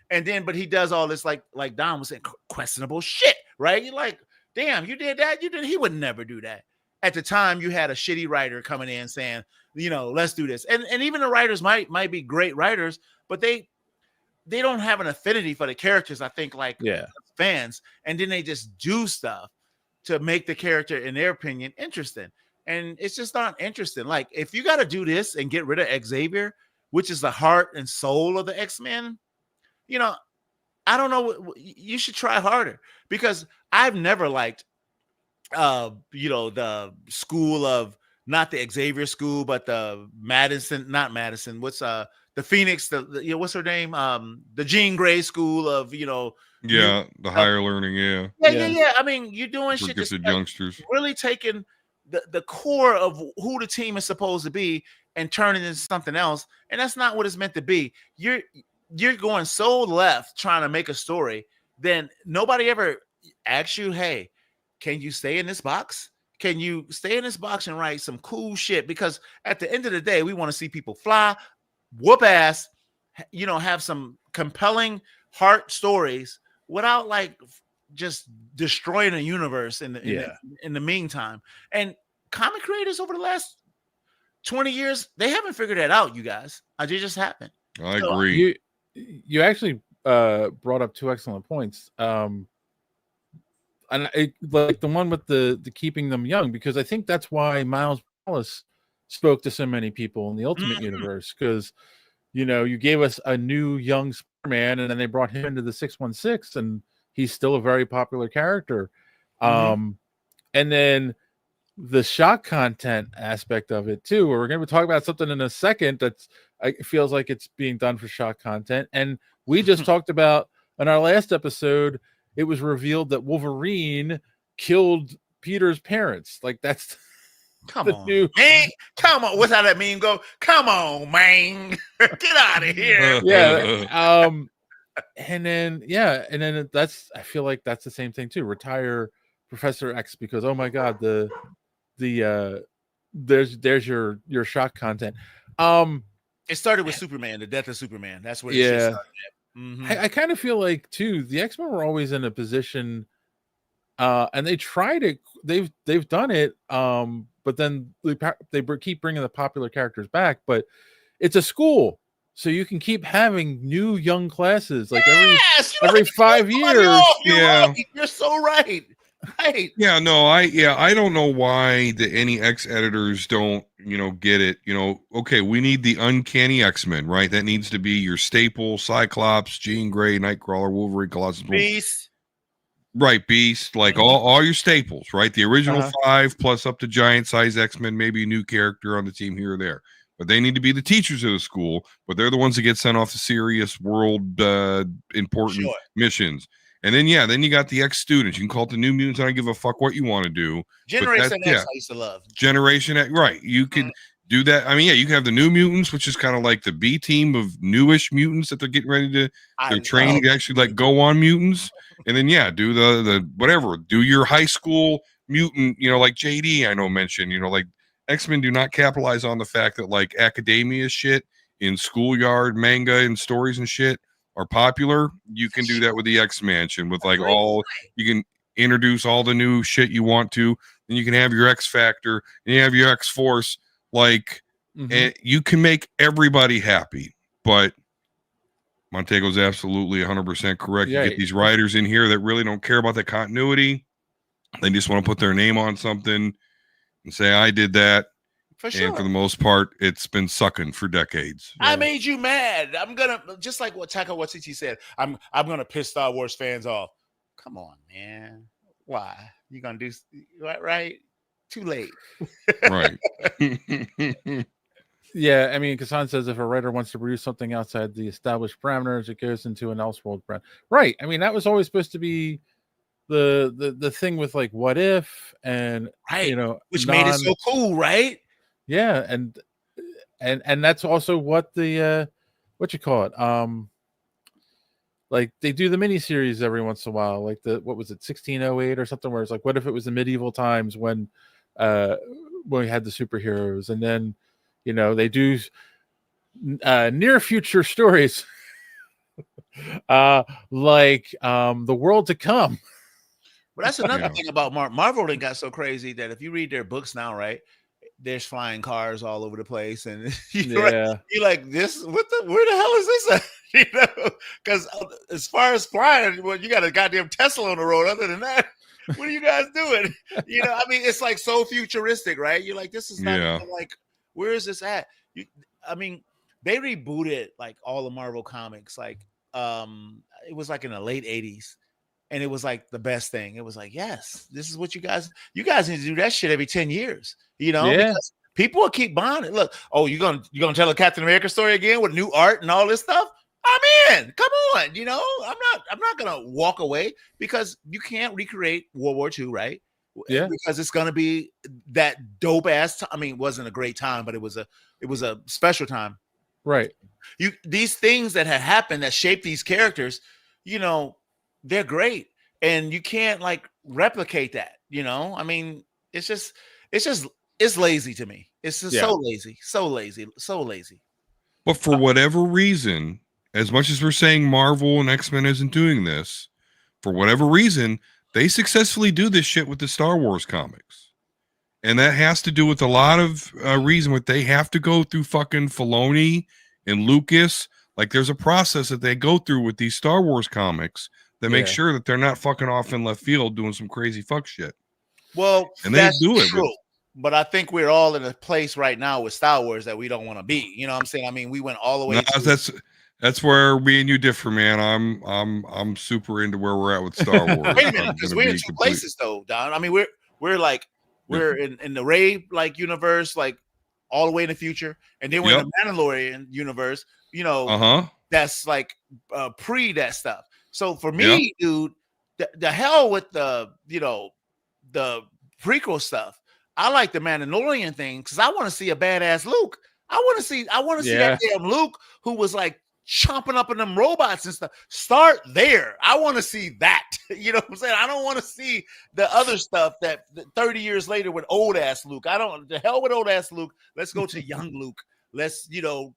And then, but he does all this like Don was saying, questionable shit, right? You're like, damn, you did that? He would never do that. At the time, you had a shitty writer coming in saying, let's do this. And even the writers might be great writers, but they don't have an affinity for the characters, I think, like fans. And then they just do stuff to make the character, in their opinion, interesting. And it's just not interesting. Like, if you got to do this and get rid of Xavier, which is the heart and soul of the X-Men, I don't know. You should try harder, because I've never liked, the school of, not the Xavier school, but the not Madison. What's the Phoenix? What's her name? The Jean Grey school of,
the higher learning.
Yeah. I mean, you're doing shit.
Just like youngsters
really taking the core of who the team is supposed to be and turning it into something else, and that's not what it's meant to be. You're going so left trying to make a story, then nobody ever asks you, hey, can you stay in this box? Can you stay in this box and write some cool shit? Because at the end of the day, we want to see people fly, whoop ass, have some compelling heart stories without like just destroying a universe in the meantime. And comic creators over the last 20 years, they haven't figured that out, you guys. They just haven't.
I agree.
You actually brought up two excellent points. And like the one with the keeping them young, because I think that's why Miles Morales spoke to so many people in the Ultimate Universe, because you gave us a new young Spider-Man, and then they brought him into the 616, and he's still a very popular character. And then the shock content aspect of it too, where we're going to talk about something in a second it feels like it's being done for shock content. And we just talked about in our last episode, it was revealed that Wolverine killed Peter's parents. Like, that's
come on, man. Come on. What's how that meme go? Come on, man. Get out of here.
And then that's, I feel like that's the same thing too. Retire Professor X, because oh my god, there's your shock content.
It started with Superman, the death of Superman. That's where it started at.
I kind of feel like too, the X-Men were always in a position, and they tried it. They've done it, but then they keep bringing the popular characters back. But it's a school, so you can keep having new young classes like every 5 years.
You're so right. Right.
Yeah, no, I don't know why any X editors don't, get it. Okay, we need the uncanny X-Men, right? That needs to be your staple: Cyclops, Jean Grey, Nightcrawler, Wolverine, Colossus,
Beast.
Right, Beast, like all your staples, right? The original 5 plus up to giant size X-Men, maybe a new character on the team here or there. But they need to be the teachers of the school, but they're the ones that get sent off to serious world important missions. And then you got the X students. You can call it the New Mutants. I don't give a fuck what you want to do.
Generation X, I used to love.
Generation X, right? You could do that. I mean, yeah, you can have the New Mutants, which is kind of like the B team of newish mutants that they're getting ready to. They're training to actually like go on mutants, and then do the whatever. Do your high school mutant, like JD I know mentioned. Like X-Men do not capitalize on the fact that like academia shit in schoolyard manga and stories and shit are popular. You can do that with the X-Mansion with like you can introduce all the new shit you want to. Then you can have your X Factor and you have your X Force. Like, and you can make everybody happy, but Montego's absolutely 100% correct. You get these writers in here that really don't care about the continuity. They just want to put their name on something and say, I did that.
For sure.
And for the most part, it's been sucking for decades.
I made you mad. I'm gonna, just like what Taika Waititi said, I'm gonna piss Star Wars fans off. Come on, man. Why? You gonna do right? Too late.
Right.
Yeah, I mean, Kassan says if a writer wants to produce something outside the established parameters, it goes into an Elseworld brand. Right. I mean, that was always supposed to be the thing with like What If and
which made it so cool, right?
Yeah, and that's also what the what you call it? Like they do the miniseries every once in a while, like what was it, 1608 or something, where it's like, what if it was the medieval times when we had the superheroes, and then they do near future stories like the world to come.
But that's another thing about Marvel. They got so crazy that if you read their books now, right, there's flying cars all over the place, and you're like, this, where the hell is this at? Because as far as flying, well, you got a goddamn Tesla on the road. Other than that, what are you guys doing? I mean, it's like so futuristic, right? You're like, this is not like, where is this at? I mean, they rebooted like all the Marvel comics, like it was like in the late 80s. And it was like the best thing. It was like, yes, this is what you guys need to do that shit every 10 years, because people will keep buying it. Look, you're gonna tell a Captain America story again with new art and all this stuff. I'm in. Come on, I'm not gonna walk away, because you can't recreate World War II, right?
Yeah,
because it's gonna be that dope ass. I mean, it wasn't a great time, but it was a special time,
right?
These things that had happened that shaped these characters, they're great, and you can't like replicate that. I mean, it's lazy to me. It's just so lazy.
But for whatever reason, as much as we're saying Marvel and X-Men isn't doing this, for whatever reason, they successfully do this shit with the Star Wars comics. And that has to do with a lot of reason what they have to go through fucking Filoni and Lucas. Like there's a process that they go through with these Star Wars comics that make sure that they're not fucking off in left field doing some crazy fuck shit.
Well,
and they do it.
True. But I think we're all in a place right now with Star Wars that we don't want to be. You know what I'm saying? I mean, we went all the way.
That's where me and you differ, man. I'm super into where we're at with Star Wars.
Wait a minute, because we're in two places though, Don. I mean, we're in the Ray like universe, like all the way in the future, and then we're in the Mandalorian universe. That's like pre that stuff. So for me, dude, the hell with the prequel stuff. I like the Mandalorian thing because I want to see a badass Luke. I want to see that damn Luke who was like chomping up in them robots and stuff. Start there. I want to see that. You know what I'm saying? I don't want to see the other stuff that 30 years later with old ass Luke. The hell with old ass Luke. Let's go to young Luke. Let's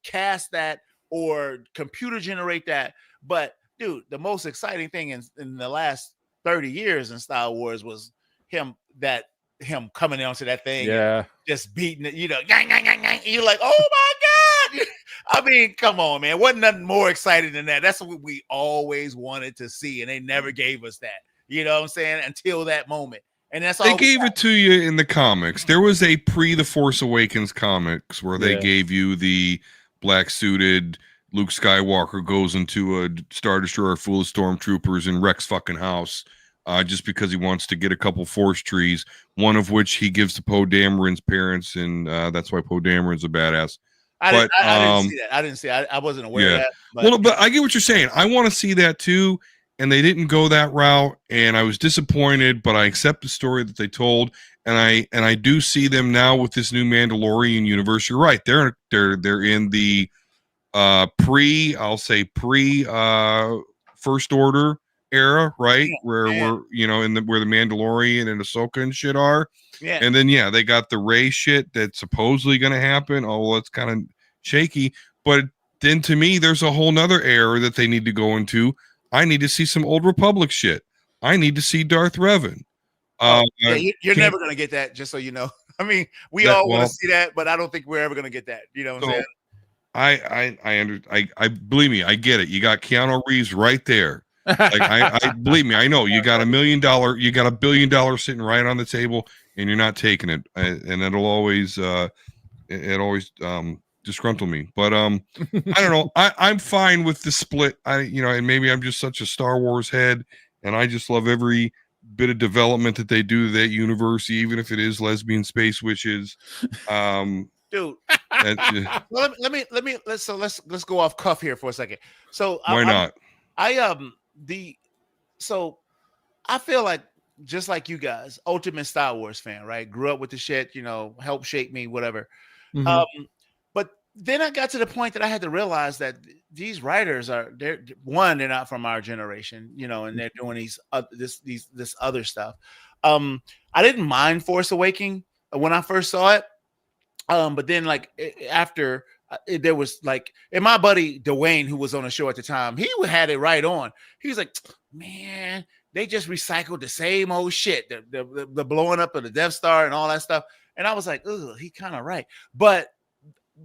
cast that or computer generate that. But dude, the most exciting thing in the last 30 years in Star Wars was him coming onto that thing, and just beating it, you're like, oh my God. I mean, come on, man. Wasn't nothing more exciting than that. That's what we always wanted to see, and they never gave us that. You know what I'm saying? Until that moment. And that's all
they gave it to you in the comics. There was a pre-The Force Awakens comics where they gave you the black suited Luke Skywalker goes into a Star Destroyer full of stormtroopers and wrecks fucking house just because he wants to get a couple Force trees, one of which he gives to Poe Dameron's parents, and that's why Poe Dameron's a badass.
I didn't see that. I wasn't aware of that.
But I get what you're saying. I want to see that too. and they didn't go that route, and I was disappointed, but I accept the story that they told, and I do see them now with this new Mandalorian universe. You're right. They're in the pre First Order era, right? Where we're where the Mandalorian and Ahsoka and shit are.
Yeah.
And then they got the Rey shit that's supposedly gonna happen. Oh, well, it's kind of shaky. But then to me, there's a whole nother era that they need to go into. I need to see some Old Republic shit. I need to see Darth Revan.
You're never gonna get that, just so you know. I mean, we all want to see that, but I don't think we're ever gonna get that. You know what I'm saying?
I believe me, I get it. You got Keanu Reeves right there. Like I believe me, I know you got $1 million, you got $1 billion sitting right on the table, and you're not taking it, and it'll always disgruntle me. But I don't know. I'm fine with the split. And maybe I'm just such a Star Wars head, and I just love every bit of development that they do to that universe, even if it is lesbian space witches.
Dude, well, let's go off cuff here for a second. So
why not?
I feel like, just like you guys, ultimate Star Wars fan, right? Grew up with the shit, helped shape me, whatever.
Mm-hmm.
But then I got to the point that I had to realize that these writers they're not from our generation, and they're doing this other stuff. I didn't mind Force Awakening when I first saw it. But then after there was and my buddy Dwayne, who was on the show at the time, he had it right on. He was like, man, they just recycled the same old shit, the blowing up of the Death Star and all that stuff. And I was like, ugh, he kind of right. But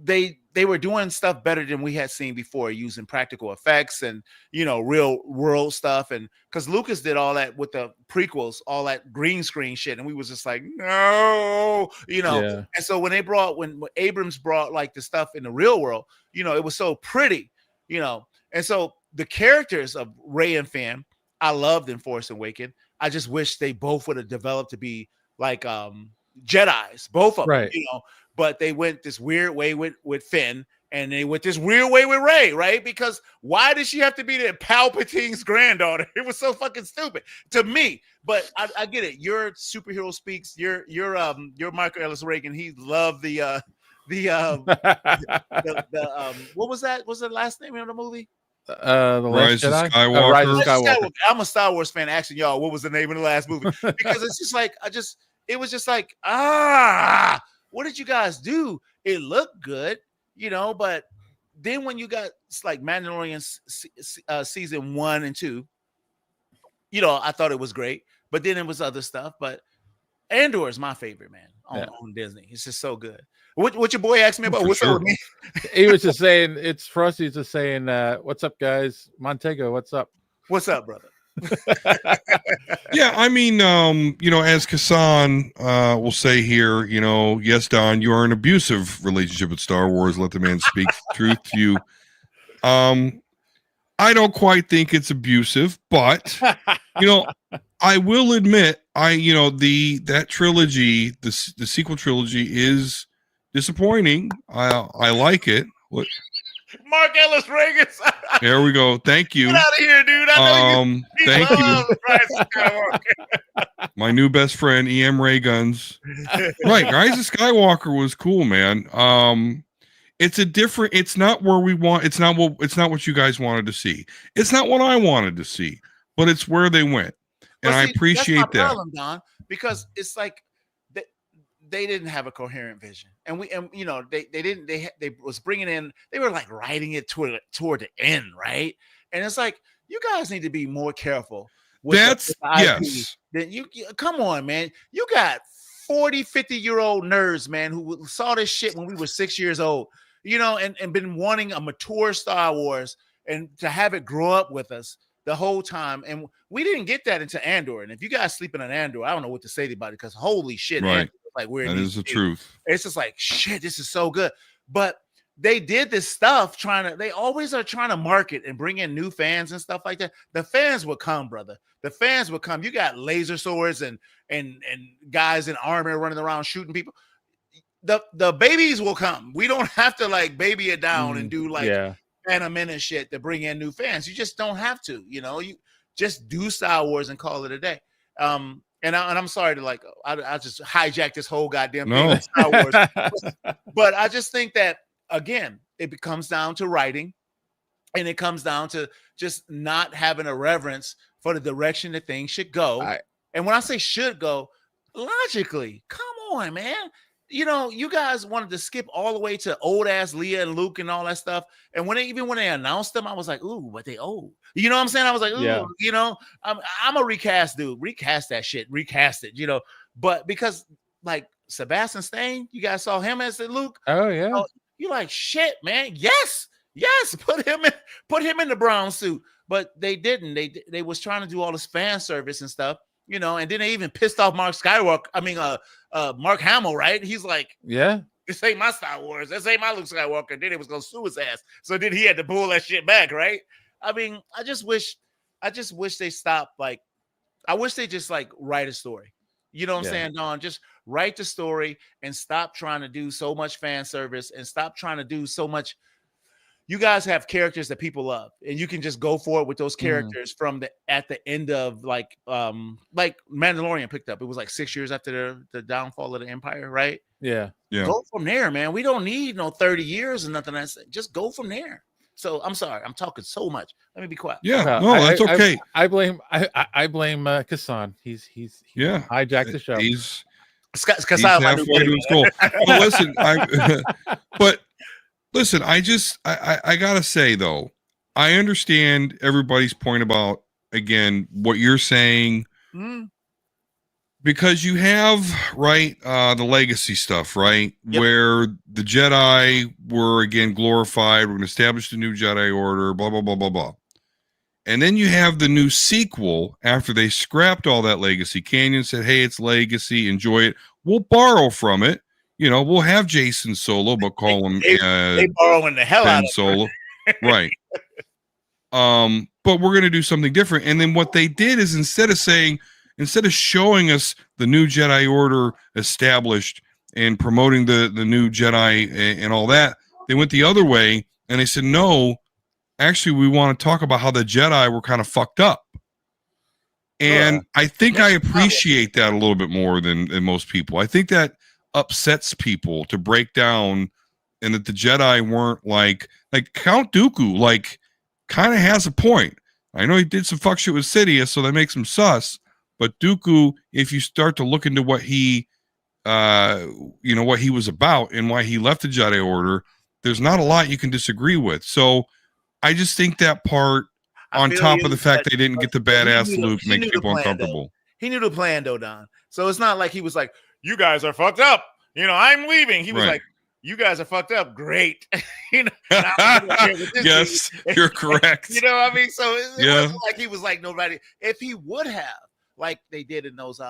they were doing stuff better than we had seen before, using practical effects and real world stuff. And because Lucas did all that with the prequels, all that green screen shit, and we was just like, no, And so when Abrams brought the stuff in the real world, it was so pretty, And so the characters of Rey and Finn, I loved in Force Awakens. I just wish they both would have developed to be Jedis, both of them, But they went this weird way with Finn, and they went this weird way with Rey, right? Because why did she have to be the Palpatine's granddaughter? It was so fucking stupid to me. But I get it. Your superhero speaks. Your Michael Ellis Reagan. He loved the what was that? What's the last name of the movie?
The
Rise of Skywalker.
Rise of Skywalker.
I'm a Star Wars fan. Asking y'all, what was the name of the last movie? Because it's just it was just what did you guys do? It looked good, but then when you got Mandalorian season 1 and 2, I thought it was great, but then it was other stuff. But Andor is my favorite, man, on Disney. It's just so good. What your boy asked me about? What's up with me?
He was just saying, it's Frosty just saying, what's up, guys? Montego, what's up?
What's up, brother?
Yeah, I mean, as Kassan will say here, yes, Don, you are in an abusive relationship with Star Wars. Let the man speak truth to you. I don't quite think it's abusive, but I will admit, that trilogy, the sequel trilogy is disappointing. I like it. What?
Mark Ellis Reagan.
There we go. Thank you.
Get out of here, dude. I know
thank you. My new best friend, E.M. Ray Guns. Right. Rise of Skywalker was cool, man. It's not where we want. It's not what you guys wanted to see. It's not what I wanted to see, but it's where they went. And I appreciate
that's my
that.
problem, Don, because it's they didn't have a coherent vision, and they was bringing in, they were writing it toward the end, right? And it's you guys need to be more careful with the
yes.
Then you come on, man. You got 40, 50-year-old nerds, man, who saw this shit when we were 6 years old, and been wanting a mature Star Wars and to have it grow up with us the whole time. And we didn't get that into Andor. And if you guys sleeping on Andor, I don't know what to say about it, because holy shit,
right.
Andor,
that is the truth.
It's just shit, this is so good. But they did this stuff they always are trying to market and bring in new fans and stuff like that. The fans will come, brother. The fans will come. You got laser swords and guys in armor running around shooting people. The babies will come. We don't have to baby it down and do Phantom Menace shit to bring in new fans. You just don't have to, Just do Star Wars and call it a day. And I'm sorry to I just hijack this whole goddamn thing with Star Wars, but I just think that again, it comes down to writing, and it comes down to just not having a reverence for the direction that things should go. And when I say should go, logically, come on, man. You guys wanted to skip all the way to old ass Leia and Luke and all that stuff. And when they announced them, I was like, ooh, but they old. You know what I'm saying? I was like, ooh,
Yeah.
I'm a recast dude. Recast that shit. Recast it, But because like Sebastian Stan, you guys saw him as the Luke.
Oh yeah.
You're like, shit, man. Yes, put him in the brown suit. But they didn't. They was trying to do all this fan service and stuff. And then they even pissed off Mark Skywalker. I mean, Mark Hamill, right? He's like,
yeah,
this ain't my Star Wars. This ain't my Luke Skywalker. Then it was gonna sue his ass. So then he had to pull that shit back, right? I mean, I just wish they stopped. Like, I wish they just write a story. You know what I'm saying, Don? Just write the story and stop trying to do so much fan service and stop trying to do so much. You guys have characters that people love, and you can just go for it with those characters at the end of like Mandalorian picked up. It was like 6 years after the downfall of the Empire, right?
Yeah.
Go from there, man. We don't need no 30 years or nothing. Just go from there. So I'm sorry, I'm talking so much. Let me be quiet.
Yeah, no, that's okay.
I blame Kassan. He's hijacked the show.
He's
halfway
to his goal. But listen, I gotta say though, I understand everybody's point about again what you're saying. Because you have the legacy stuff, right? Yep. Where the Jedi were again glorified. We're going to establish the new Jedi Order, blah, blah, blah, blah, blah. And then you have the new sequel after they scrapped all that legacy. Canyon said, hey, it's legacy. Enjoy it. We'll borrow from it. We'll have Jason Solo, but call him
they borrowing the hell out of
Solo. Right. But we're going to do something different. And then what they did is instead of showing us the new Jedi Order established and promoting the new Jedi and all that, they went the other way and they said, no, actually, we want to talk about how the Jedi were kind of fucked up. And I think I appreciate that a little bit more than most people. I think that upsets people to break down and that the Jedi weren't like Count Dooku, kind of has a point. I know he did some fuck shit with Sidious, so that makes him sus. But Dooku, if you start to look into what he, what he was about and why he left the Jedi Order, there's not a lot you can disagree with. So I just think that part, on top of the fact they didn't get the badass Luke, makes people uncomfortable.
He knew the plan, though, Don. So it's not like he was like, you guys are fucked up. I'm leaving. He was like, you guys are fucked up. Great.
Yes, you're correct.
You know what I mean? So it wasn't like he was like nobody. If he would have, like they did in those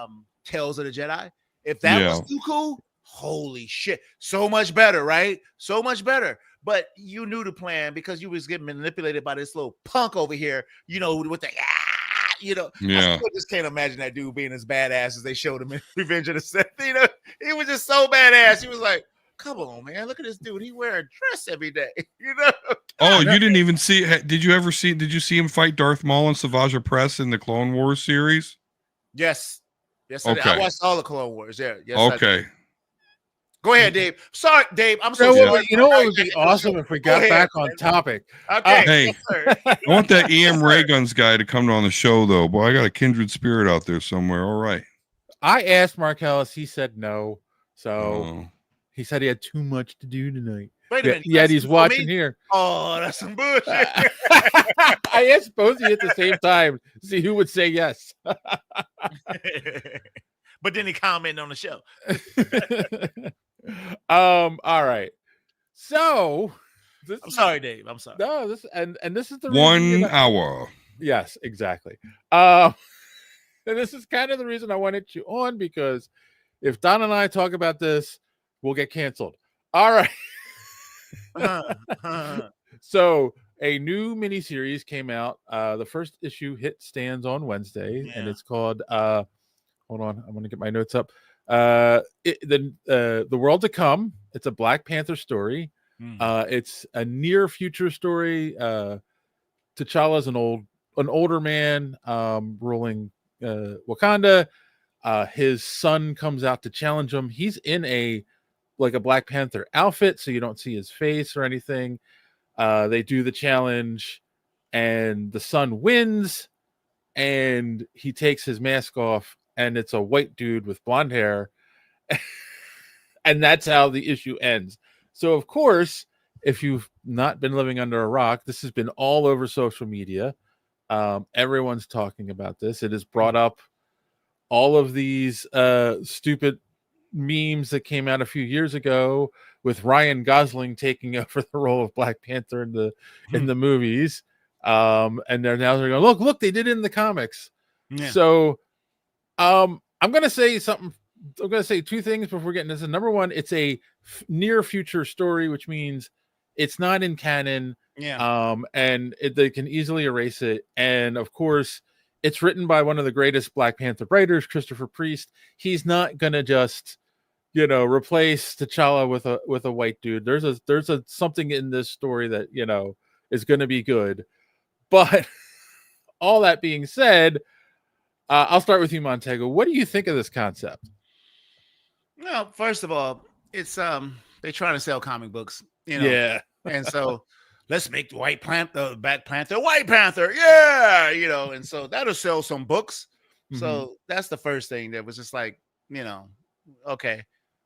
Tales of the Jedi. If that was Dooku, holy shit. So much better, right? So much better. But you knew the plan because you was getting manipulated by this little punk over here, with the I just can't imagine that dude being as badass as they showed him in Revenge of the Sith. He was just so badass. He was like, come on, man, look at this dude. He wear a dress every day,
Oh, you didn't even see. Did you see him fight Darth Maul and Savage Press in the Clone Wars series?
Yes.
Okay.
I watched all the Clone Wars. Yeah. Yes,
okay.
Go ahead, Dave. Sorry, Dave. I'm so
sorry. You know what would be awesome if we got back on topic?
Okay.
Hey, I want that EM Ray Guns guy to come on the show, though. Boy, I got a kindred spirit out there somewhere. All right.
I asked Mark Ellis. He said no. So he said he had too much to do tonight.
Wait a minute.
Yet he's watching here.
Oh, that's some bullshit.
I asked both of you at the same time to see who would say yes.
But then he commented on the show.
All right. So
I'm sorry, Dave. I'm sorry.
No, this is the
1 hour.
Yes, exactly. And this is kind of the reason I wanted you on, because if Don and I talk about this, we'll get canceled. All right. So a new miniseries came out. The first issue stands on Wednesday, and it's called hold on, I'm gonna get my notes up. The World to Come. It's a Black Panther story. It's a near future story. T'Challa's an an older man ruling Wakanda. His son comes out to challenge him. He's in a Black Panther outfit, so you don't see his face or anything. They do the challenge, and the son wins, and he takes his mask off, and it's a white dude with blonde hair, and that's how the issue ends. So, of course, if you've not been living under a rock, this has been all over social media. Everyone's talking about this. It has brought up all of these stupid memes that came out a few years ago with Ryan Gosling taking over the role of Black Panther in the movies. And they're going, look, they did it in the comics. Yeah. So I'm gonna say something. I'm gonna say two things before getting this. Number one, it's a near future story, which means it's not in canon.
Yeah.
And they can easily erase it. And of course, it's written by one of the greatest Black Panther writers, Christopher Priest. He's not gonna just, replace T'Challa with a white dude. There's a something in this story that is gonna be good. But all that being said, I'll start with you, Montego. What do you think of this concept?
Well, first of all, it's they're trying to sell comic books,
Yeah.
And so let's make the Black Panther, White Panther, yeah, and so that'll sell some books. Mm-hmm. So that's the first thing that was just like, okay,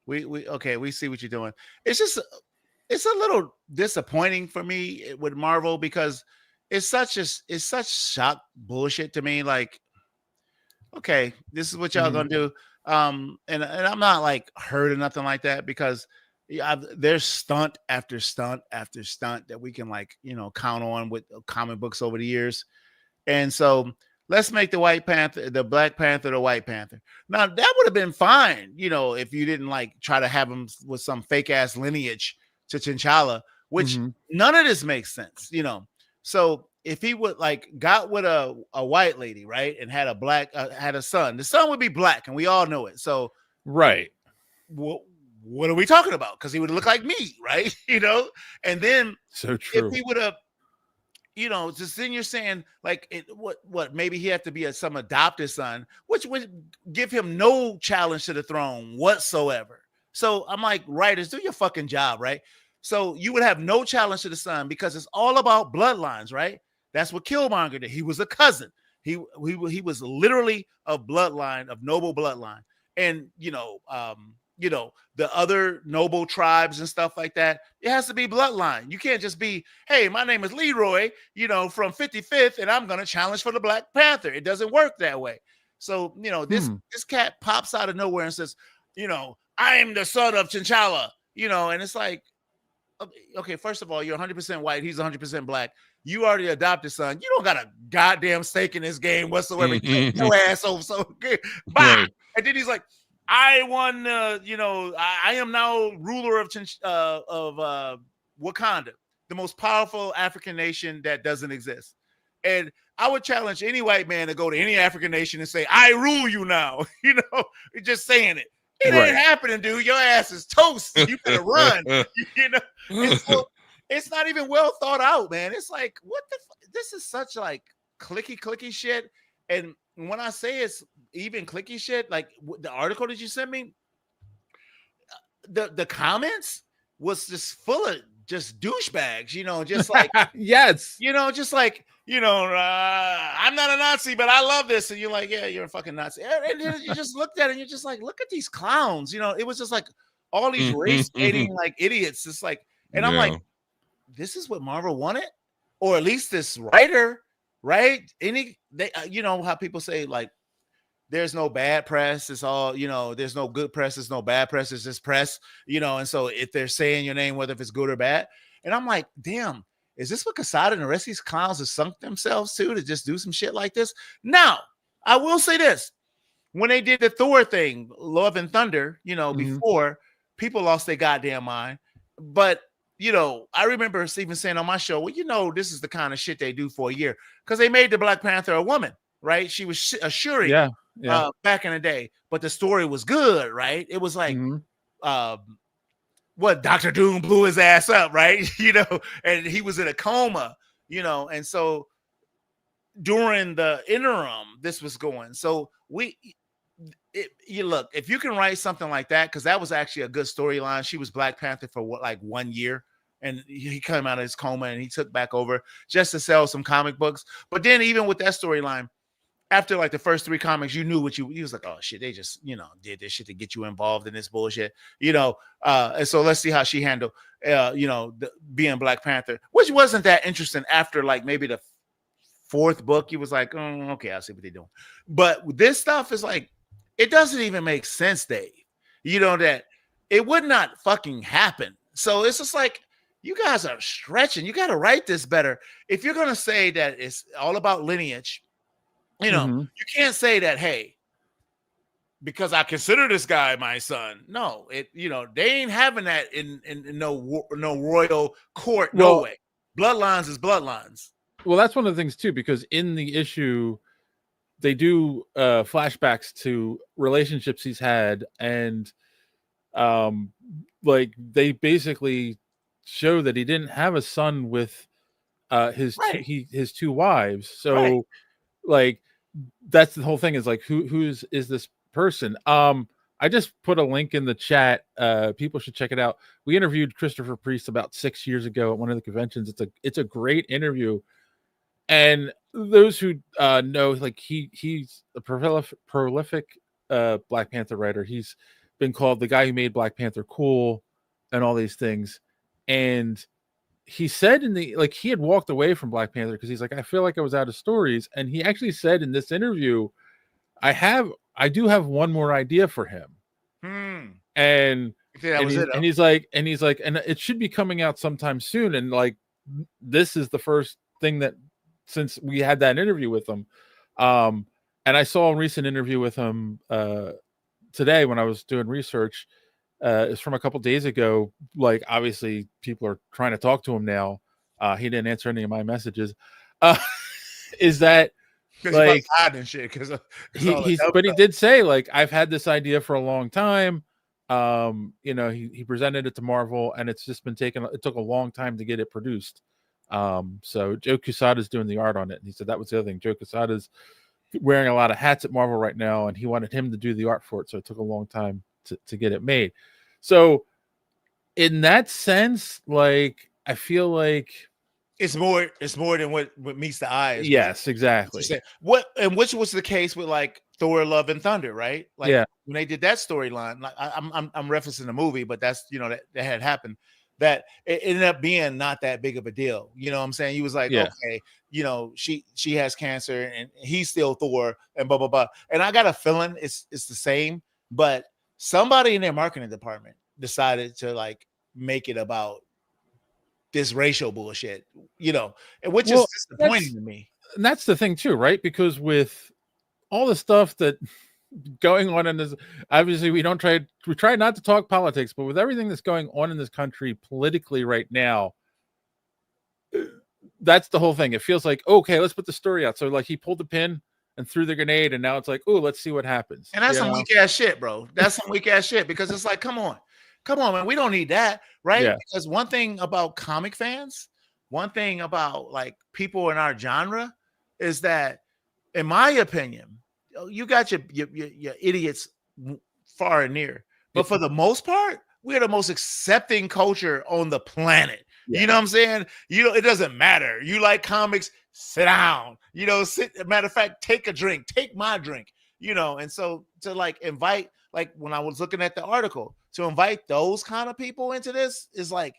we see what you're doing. It's a little disappointing for me with Marvel because it's such shock bullshit to me. Like, okay, this is what y'all gonna do. And I'm not like hurt or nothing like that because there's stunt after stunt after stunt that we can count on with comic books over the years. And so let's make the Black Panther, the White Panther. Now that would have been fine, if you didn't try to have him with some fake ass lineage to T'Challa, which none of this makes sense, So if he would got with a white lady, right, and had a son, the son would be black, and we all know it. So
right,
what are we talking about? Because he would look like me, right? And then
so true.
If he would have, just then you're saying what maybe he had to be some adopted son, which would give him no challenge to the throne whatsoever. So I'm like, writers, do your fucking job, right? So you would have no challenge to the son because it's all about bloodlines, right? That's what Killmonger did. He was a cousin. He was literally a bloodline, of noble bloodline. And the other noble tribes and stuff like that, it has to be bloodline. You can't just be, hey, my name is Leroy, from 55th, and I'm gonna challenge for the Black Panther. It doesn't work that way. So, this cat pops out of nowhere and says, I am the son of T'Challa, and it's like, okay, first of all, you're 100% white. He's 100% black. You already adopted son. You don't got a goddamn stake in this game whatsoever. No asshole. So bye. Right. And then he's like, I won. I am now ruler of Wakanda, the most powerful African nation that doesn't exist. And I would challenge any white man to go to any African nation and say, I rule you now. Just saying it. It ain't happening, dude. Your ass is toast. You better run. And so it's not even well thought out, man. It's like, what the this is such clicky shit. And when I say it's even clicky shit, like the article that you sent me, the comments was just full of just douchebags, just like
yes,
just like I'm not a Nazi, but I love this, and you're like, yeah, you're a fucking Nazi, and you just looked at it, and you're just like, look at these clowns, it was just like all these race hating idiots, it's like, and I'm like, this is what Marvel wanted, or at least this writer, right? They how people say there's no bad press. It's all, there's no good press. There's no bad press. It's just press, and so if they're saying your name, whether if it's good or bad, and I'm like, damn, is this what Quesada and the rest of these clowns have sunk themselves to just do some shit like this? Now, I will say this. When they did the Thor thing, Love and Thunder, before, people lost their goddamn mind. But, I remember Steven saying on my show, well, this is the kind of shit they do for a year. Because they made the Black Panther a woman, right? She was a Shuri.
Yeah.
Back in the day, but the story was good, right? It was like, what Dr. Doom blew his ass up, right? And he was in a coma, and so, during the interim this was going. So you look, if you can write something like that, because that was actually a good storyline. She was Black Panther for what, like 1 year, and he came out of his coma and he took back over just to sell some comic books. But then even with that storyline, after like the first 3 comics, you knew what you was like, oh shit, they just, did this shit to get you involved in this bullshit, and so let's see how she handled being Black Panther, which wasn't that interesting. After like maybe the 4th book, he was like, oh, okay, I'll see what they're doing. But this stuff is like, it doesn't even make sense, Dave. That it would not fucking happen. So it's just like, you guys are stretching. You got to write this better. If you're going to say that it's all about lineage, you can't say that, hey, because I consider this guy my son. No, they ain't having that in no royal court. No way. Bloodlines is bloodlines.
Well, that's one of the things too, because in the issue, they do flashbacks to relationships he's had, and like they basically show that he didn't have a son with his 2 wives. So like that's the whole thing, is like who is this person? I just put a link in the chat. People should check it out. We interviewed Christopher Priest about 6 years ago at one of the conventions. It's a great interview. And those who know, like he's a prolific Black Panther writer. He's been called the guy who made Black Panther cool and all these things. And he said he had walked away from Black Panther because he's like, I feel like I was out of stories. And he actually said in this interview, I do have one more idea for him. And he's like, and it should be coming out sometime soon. And like, this is the first thing that, since we had that interview with him. And I saw a recent interview with him today when I was doing research. It's from a couple days ago. Like, obviously people are trying to talk to him now. He didn't answer any of my messages. Is that like
hiding shit?
But he did say, like, I've had this idea for a long time. He presented it to Marvel, and it's just been it took a long time to get it produced. So Joe Quesada's doing the art on it, and he said that was the other thing. Joe Quesada's wearing a lot of hats at Marvel right now, and he wanted him to do the art for it, so it took a long time to get it made. So in that sense, like, I feel like
it's more than what meets the eye.
Yes, exactly.
Which was the case with like Thor: Love and Thunder, right? Like, when they did that storyline, like I'm referencing the movie, but that's that had happened. That it ended up being not that big of a deal. You know what I'm saying? He was like, okay, she has cancer and he's still Thor and blah, blah, blah. And I got a feeling it's the same, but somebody in their marketing department decided to like make it about this racial bullshit, which is disappointing to me.
And that's the thing too, right? Because with all the stuff that going on in this, obviously we try not to talk politics, but with everything that's going on in this country politically right now, that's the whole thing. It feels like, okay, let's put the story out. So like he pulled the pin and threw the grenade, and now it's like, oh, let's see what happens.
And that's some weak ass shit, bro. That's some weak ass shit, because it's like, come on, man, we don't need that, right? Yeah. Because one thing about comic fans, one thing about like people in our genre is that, in my opinion, you got your idiots far and near, but for the most part, we're the most accepting culture on the planet. Yeah. You know what I'm saying? It doesn't matter. You like comics, sit down. Matter of fact, take a drink, take my drink. And so to like invite, like when I was looking at the article, to invite those kind of people into this is like,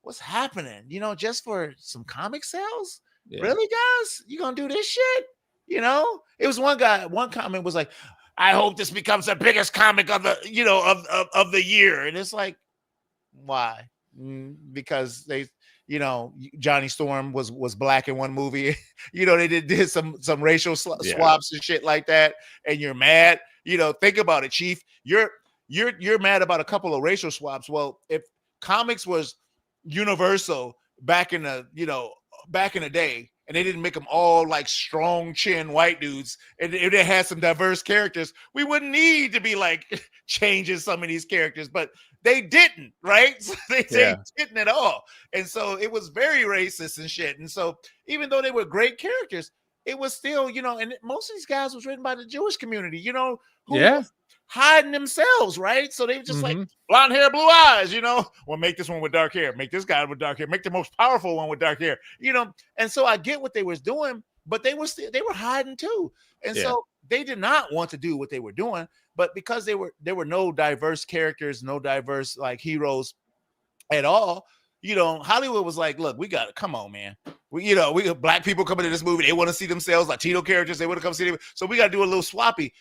what's happening? Just for some comic sales? Yeah. Really, guys? You gonna do this shit? It was one comment was like, I hope this becomes the biggest comic of the, of the year. And it's like, why? Because they, Johnny Storm was black in one movie. They did some racial swaps and shit like that. And you're mad. Think about it, Chief. You're mad about a couple of racial swaps. Well, if comics was universal back in the day, and they didn't make them all like strong chin white dudes, and if they had some diverse characters, we wouldn't need to be like changing some of these characters, but they didn't, right? So they didn't at all. And so it was very racist and shit. And so even though they were great characters, it was still, and most of these guys was written by the Jewish community, who
Yeah.
was hiding themselves, right? So they were just like
Mhm.
blonde hair, blue eyes, Well, make this one with dark hair, make this guy with dark hair, make the most powerful one with dark hair, And so I get what they was doing, but they were hiding too. And
Yeah.
so they did not want to do what they were doing, but because there were no diverse characters, no diverse like heroes at all, Hollywood was like, look, we got to come on, man. We got black people coming to this movie. They want to see themselves, Latino characters. They want to come see them. So we got to do a little swappy.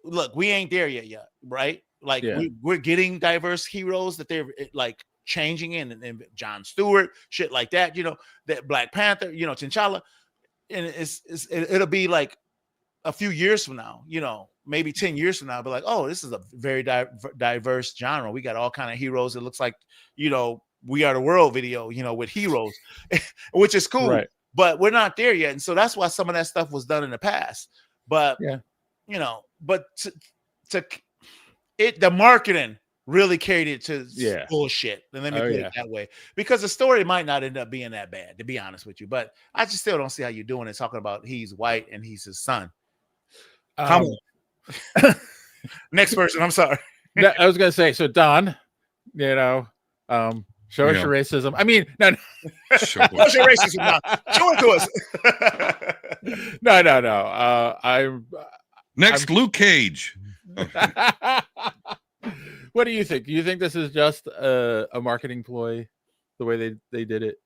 Look, we ain't there yet, right? Like we're getting diverse heroes that they're like changing in, and John Stewart, shit like that. That Black Panther, T'Challa, and it'll be like a few years from now, maybe 10 years from now, but like, oh, this is a very diverse genre. We got all kind of heroes. It looks like, We Are the World video, with heroes, which is cool,
Right.
but we're not there yet. And so that's why some of that stuff was done in the past. But, but the marketing really carried it to bullshit. And let me put it that way, because the story might not end up being that bad, to be honest with you. But I just still don't see how you're doing it, talking about he's white and he's his son. Come on. Next person. I'm sorry.
I was gonna say, so Don, show us your racism. I mean, no.
Show us your racism now. Show it to us.
No. I'm
Luke Cage.
What do you think? Do you think this is just a marketing ploy, the way they did it?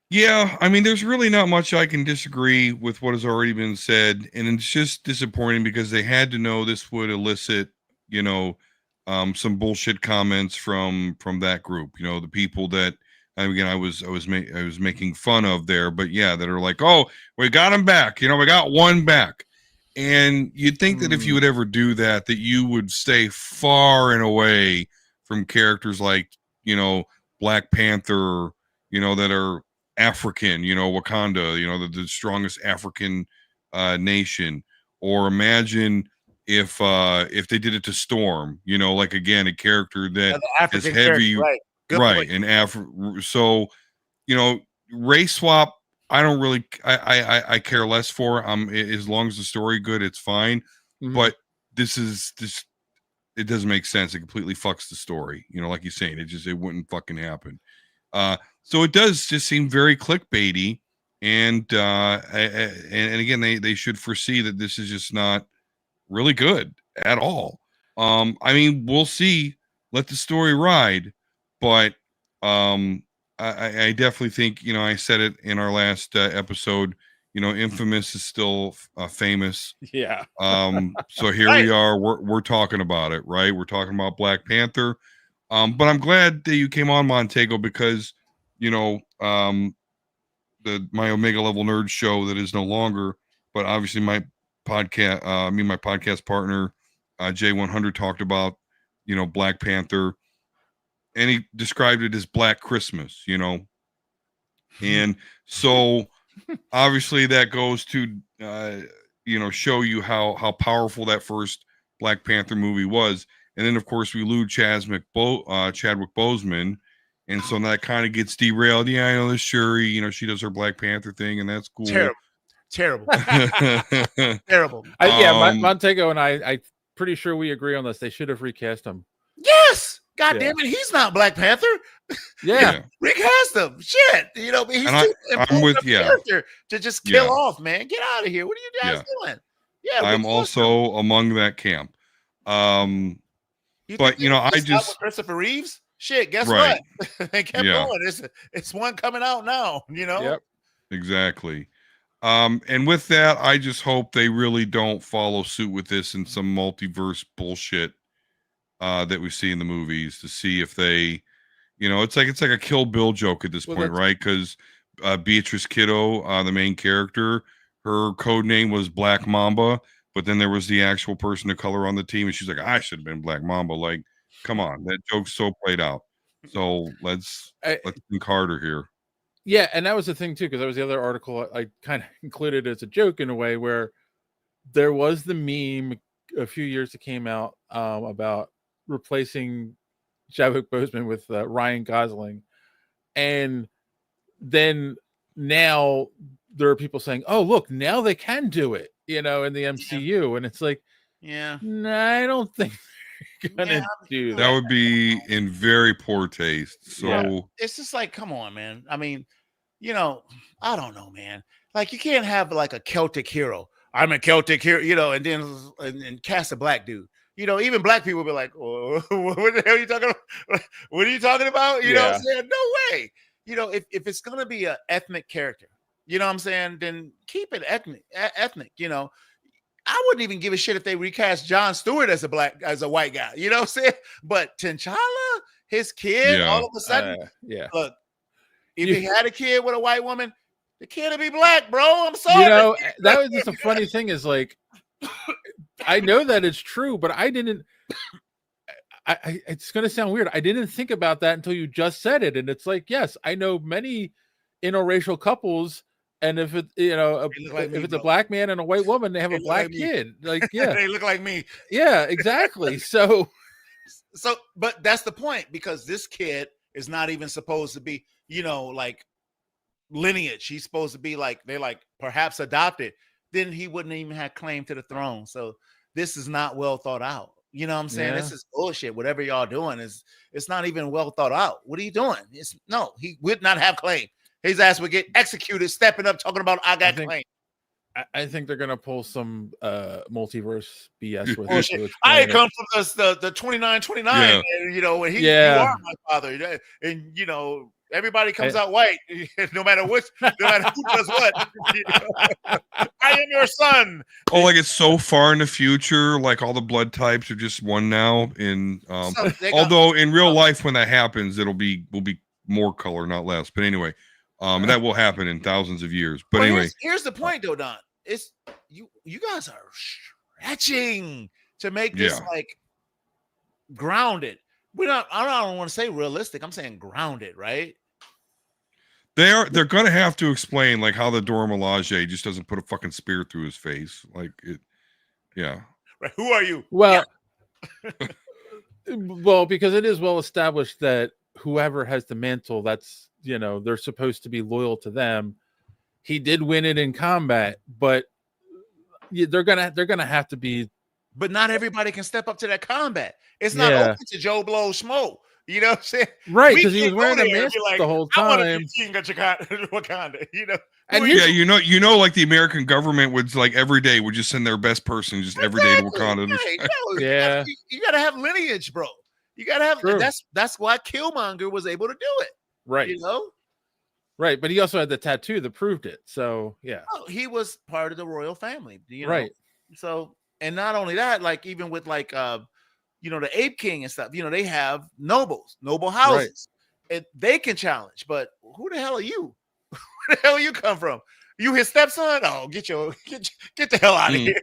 Yeah, I mean, there's really not much I can disagree with what has already been said, and it's just disappointing because they had to know this would elicit, some bullshit comments from that group. The people that, again, I was making fun of there, but yeah, that are like, oh, we got him back. We got one back, and you'd think that if you would ever do that, that you would stay far and away from characters like, Black Panther, that are African, Wakanda, the strongest African nation. Or imagine if they did it to Storm, like, again, a character that is heavy, right? And so, race swap, I don't really, I care less for. As long as the story good, it's fine. Mm-hmm. But this it doesn't make sense. It completely fucks the story. Like you're saying, it wouldn't fucking happen. So it does just seem very clickbaity, and again, they should foresee that this is just not really good at all. I mean, we'll see. Let the story ride, but I definitely think, I said it in our last episode. Infamous is still famous.
Yeah.
So here we are. We're talking about it, right? We're talking about Black Panther. But I'm glad that you came on, Montego, because my Omega Level Nerd show that is no longer, but obviously my podcast, my podcast partner, J100, talked about, Black Panther, and he described it as Black Christmas, and so obviously that goes to, show you how powerful that first Black Panther movie was. And then, of course, we lose Chadwick Boseman. And so that kind of gets derailed. Yeah, I know this Shuri, she does her Black Panther thing, and that's cool.
Terrible. Terrible.
Montego and I'm pretty sure we agree on this. They should have recast him.
Yes. God damn it. He's not Black Panther.
Yeah.
Recast him. Shit. He's too important character to just kill off, man. Get out of here. What are you guys doing? Yeah.
I'm also among that camp. But I just
with Christopher Reeves. Shit, guess what? They kept going. It's one coming out now,
Yep.
Exactly. And with that, I just hope they really don't follow suit with this in some multiverse bullshit that we see in the movies, to see if they, it's like a Kill Bill joke at this point, right? Because Beatrice Kiddo, the main character, her code name was Black Mamba, but then there was the actual person of color on the team, and she's like, I should have been Black Mamba. Like, come on, that joke's so played out. So let's think harder here.
Yeah, and that was the thing too, because that was the other article I kind of included as a joke in a way, where there was the meme a few years that came out about replacing Chadwick Boseman with Ryan Gosling, and then now there are people saying, "Oh, look, now they can do it," in the MCU, and it's like,
Yeah.
nah, I don't think they're gonna do
That would be in very poor taste. So
Yeah.
It's just like, come on, man. I mean, I don't know, man. Like, you can't have like a Celtic hero. I'm a Celtic hero, and then and cast a black dude. Even black people be like, oh, what the hell are you talking about? What are you talking about? You know what I'm saying? No way. If it's gonna be an ethnic character, you know what I'm saying, then keep it ethnic. I wouldn't even give a shit if they recast Jon Stewart as a white guy. You know what I'm saying? But T'Challa, his kid, all of a sudden, look, if he had a kid with a white woman, the kid would be black, bro. I'm sorry.
That was just a funny thing is like, I know that it's true, but I didn't. It's going to sound weird. I didn't think about that until you just said it, and it's like, yes, I know many interracial couples, and if it, if it's a black man and a white woman, they have a black kid. Like, yeah,
they look like me.
Yeah, exactly. So,
but that's the point, because this kid is not even supposed to be, like lineage. He's supposed to be like, they're like perhaps adopted. Then he wouldn't even have claim to the throne. So this is not well thought out. You know what I'm saying?
Yeah.
This is bullshit. Whatever y'all doing it's not even well thought out. What are you doing? He would not have claim. His ass would get executed, stepping up, talking about I got claim.
I think they're gonna pull some multiverse BS with
it. I come from the 2929, when you are my father, and everybody comes out white, no matter who does what. I am your son.
Oh, like it's so far in the future, like all the blood types are just one now. Although in real life, when that happens, will be more color, not less. But anyway, that will happen in thousands of years. But anyway,
here's the point, though, Don. It's you guys are stretching to make this like grounded. I don't want to say realistic. I'm saying grounded, right?
They're gonna have to explain like how the Dora Milaje just doesn't put a fucking spear through his face. Like it, yeah.
Right. Who are you?
Well, well, because it is well established that whoever has the mantle, that's they're supposed to be loyal to them. He did win it in combat, but they're gonna have to be.
But not everybody can step up to that combat. It's not open to Joe Blow Schmo. You know what I'm saying?
Right, because he was wearing a mask the whole time.
I want to be king of Wakanda,
And like the American government would like every day would just send their best person just every day to Wakanda.
Right. You gotta have lineage, bro. You gotta have. That's why Killmonger was able to do it.
Right. Right, but he also had the tattoo that proved it. So yeah,
he was part of the royal family.
Right.
So, and not only that, like even with like the Ape King and stuff. They have noble houses, and they can challenge. But who the hell are you? Where the hell you come from? You his stepson? Oh, get the hell out of here!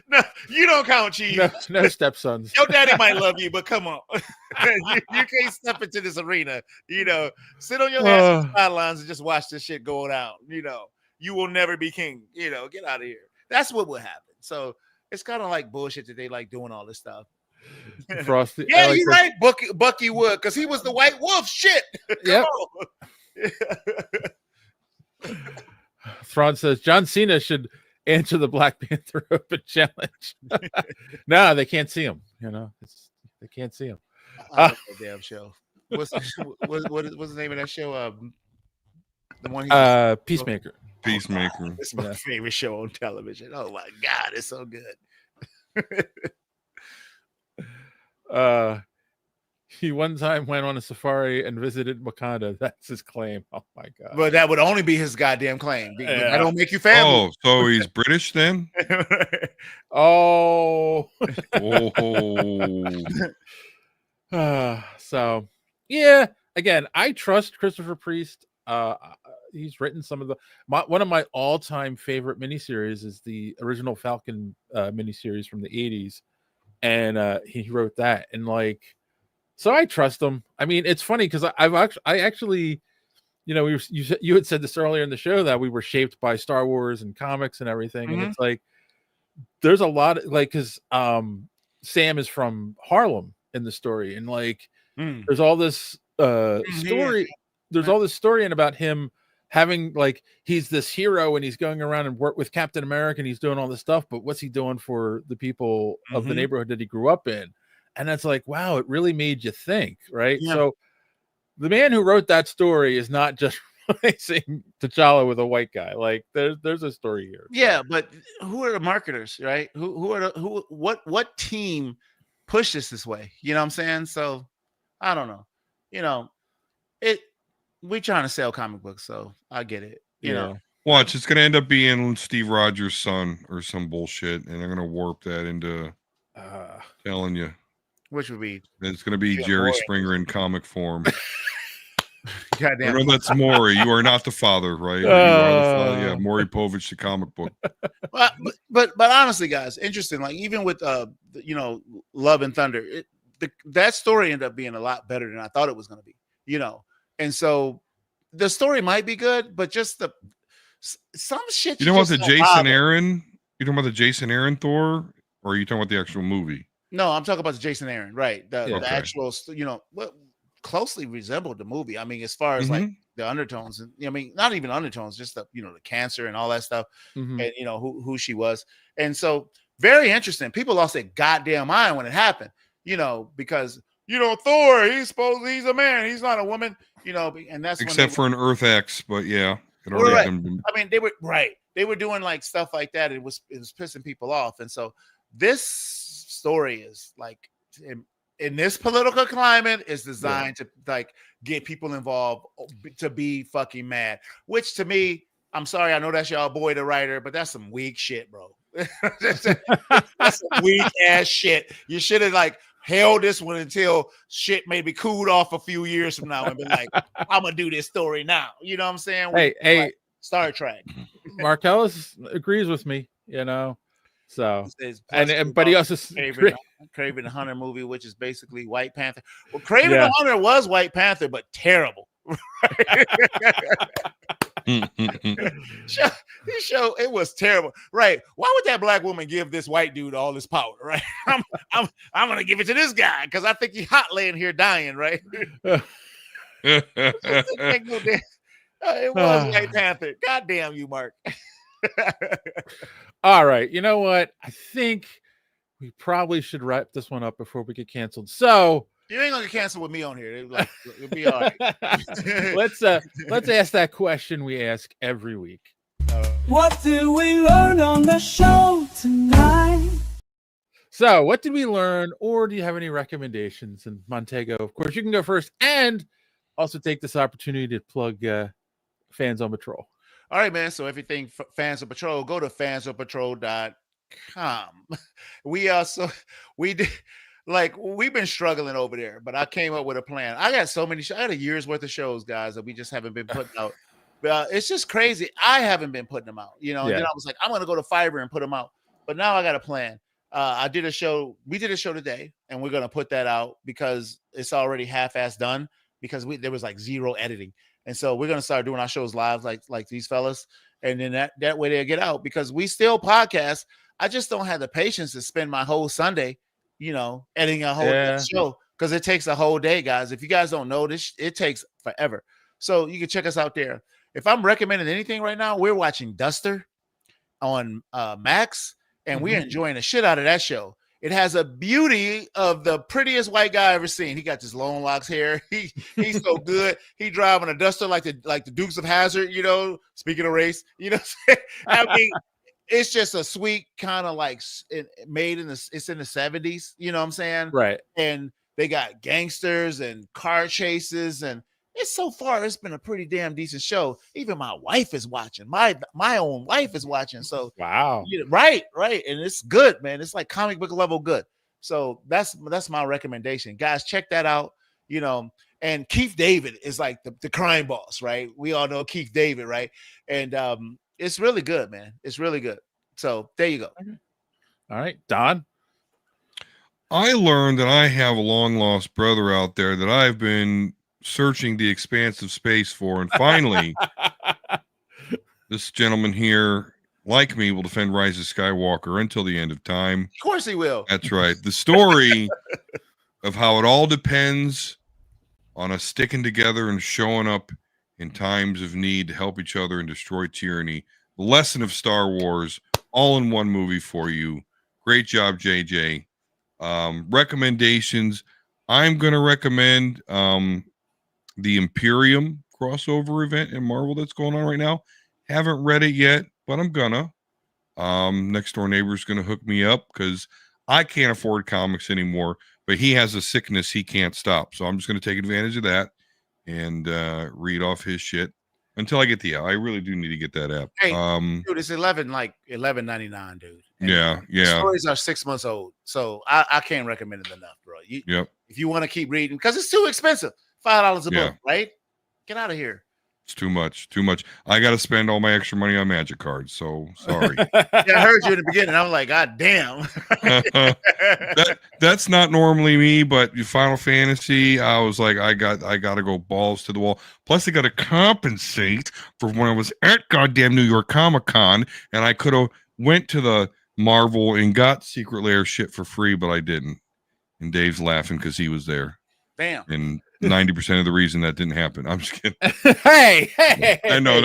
No, you don't count, Chief.
No stepsons.
Your daddy might love you, but come on, you can't step into this arena. Sit on your ass on the sidelines and just watch this shit go down. You will never be king. Get out of here. That's what will happen. So it's kind of like bullshit that they like doing all this stuff.
Frosty,
yeah, you're right. Bucky would, because he was the White Wolf. Shit.
Yep. Thrawn says John Cena should answer the Black Panther Open Challenge. No, they can't see him. They can't see him.
I love that damn show. What's the name of that show? The one
Peacemaker.
Peacemaker.
It's my favorite show on television. Oh my god, it's so good.
He one time went on a safari and visited Wakanda. That's his claim. Oh my god!
But that would only be his goddamn claim. That don't make you family.
Oh, so he's British then?
Oh. So yeah. Again, I trust Christopher Priest. He's written some of one of my all-time favorite miniseries is the original Falcon miniseries from the 80s, and he wrote that, and like, so I trust him. I mean, it's funny because I actually, you had said this earlier in the show that we were shaped by Star Wars and comics and everything, and it's like there's a lot of, like, because Sam is from Harlem in the story, and like there's all this story. there's all this story in about him having like he's this hero and he's going around and work with Captain America and he's doing all this stuff, but what's he doing for the people of the neighborhood that he grew up in? And that's like, wow, it really made you think, right?
Yeah.
So the man who wrote that story is not just replacing T'Challa with a white guy. Like there's a story here.
Yeah, but who are the marketers, right? What team pushed this way? You know what I'm saying? So I don't know. You know, we trying to sell comic books, so I get it. You know.
Watch, it's gonna end up being Steve Rogers' son or some bullshit, and they're gonna warp that into telling you.
Which would be
it's gonna be Jerry Springer in comic form.
Goddamn.
No, that's Maury. You are not the father, right? You are the father. Yeah, Maury Povich, the comic book.
But honestly, guys, interesting. Like even with Love and Thunder, that story ended up being a lot better than I thought it was going to be. You know, and so the story might be good, but just some shit.
You talking about the Jason Aaron? You talking about the Jason Aaron Thor, or are you talking about the actual movie?
No, I'm talking about the Jason Aaron, right? The actual, what closely resembled the movie. I mean, as far as like the undertones, and I mean, not even undertones, just the the cancer and all that stuff, and who she was, and so very interesting. People lost their goddamn mind when it happened, because Thor, he's a man, he's not a woman, and that's
except for an Earth X, but yeah, it
already been... I mean, they were doing like stuff like that. It was pissing people off, and so this story is like in this political climate is designed to like get people involved to be fucking mad, which to me, I'm sorry, I know that's y'all boy the writer, but that's some weak shit, bro. That's some weak ass shit. You should have like held this one until shit maybe cooled off a few years from now and been like, I'm gonna do this story now. You know what I'm saying?
Hey,
like Star Trek.
Marcellus agrees with me, So but he also
Kraven the Hunter movie, which is basically White Panther. Well, Kraven the Hunter was White Panther, but terrible. show it was terrible, right? Why would that black woman give this white dude all this power, right? I'm gonna give it to this guy because I think he's hot laying here dying, right? It was White Panther. God damn you, Mark.
All right, you know what? I think we probably should wrap this one up before we get canceled. So
you ain't gonna get canceled with me on here. It'll be all right.
Let's ask that question we ask every week.
What did we learn on the show tonight?
So, what did we learn, or do you have any recommendations? And Montego, of course, you can go first, and also take this opportunity to plug Fans on Patrol.
All right, man. So everything Fans on Patrol, go to fansonpatrol.com. We've been struggling over there, but I came up with a plan. I got so many. I had a year's worth of shows, guys, that we just haven't been putting out. It's just crazy. I haven't been putting them out, And then I was like, I'm going to go to Fiverr and put them out. But now I got a plan. I did a show. We did a show today, and we're going to put that out because it's already half-assed done because there was like zero editing. And so we're going to start doing our shows live like these fellas. And then that way they'll get out because we still podcast. I just don't have the patience to spend my whole Sunday, editing a whole show because it takes a whole day, guys. If you guys don't know this, it takes forever. So you can check us out there. If I'm recommending anything right now, we're watching Duster on Max, and we're enjoying the shit out of that show. It has a beauty of the prettiest white guy I ever seen. He got this long locks hair. He's so good. He driving a Duster like the Dukes of Hazzard, speaking of race, I mean, it's just a sweet kind of like it's in the 70s, you know what I'm saying?
Right.
And they got gangsters and car chases, and it's been a pretty damn decent show. Even my wife is watching. My own wife is watching. So
wow.
Right. And it's good, man. It's like comic book level good. So that's my recommendation. Guys, check that out. And Keith David is like the crime boss, right? We all know Keith David, right? And it's really good, man. It's really good. So there you go.
All right, Don.
I learned that I have a long lost brother out there that I've been searching the expanse of space for, and finally this gentleman here, like me, will defend Rise of Skywalker until the end of time.
Of course he will.
That's right. The story of how it all depends on us sticking together and showing up in times of need to help each other and destroy tyranny. The lesson of Star Wars, all in one movie for you. Great job, JJ. Recommendations. I'm going to recommend the Imperium crossover event in Marvel that's going on right now. Haven't read it yet, but I'm gonna. Next door neighbor's gonna hook me up because I can't afford comics anymore, but he has a sickness he can't stop. So I'm just gonna take advantage of that and read off his shit until I get the app. I really do need to get that app.
Hey, dude, it's $11.99, dude. And
yeah.
the stories are 6 months old, so I can't recommend it enough, bro. If you want to keep reading, because it's too expensive, $5 a book, right? Get out of here.
It's too much. I got to spend all my extra money on Magic cards, so sorry.
Yeah, I heard you in the beginning. I was like, God damn.
That's not normally me, but Final Fantasy, I was like, I got to go balls to the wall. Plus, I got to compensate for when I was at goddamn New York Comic Con, and I could have went to the Marvel and got Secret Lair shit for free, but I didn't. And Dave's laughing because he was there.
Damn.
And 90% of the reason that didn't happen. I'm just kidding.
hey.
I know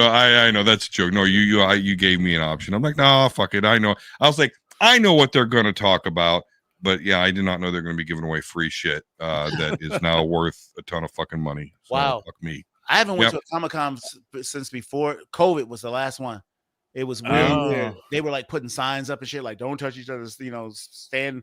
that's a joke. No, you gave me an option. I'm like, no, fuck it. I know. I was like, I know what they're going to talk about, but yeah, I did not know they're going to be giving away free shit that is now worth a ton of fucking money. So,
wow.
Fuck me.
I haven't went to a Comic-Con since before COVID was the last one. It was really weird. They were like putting signs up and shit, like don't touch each other's, stand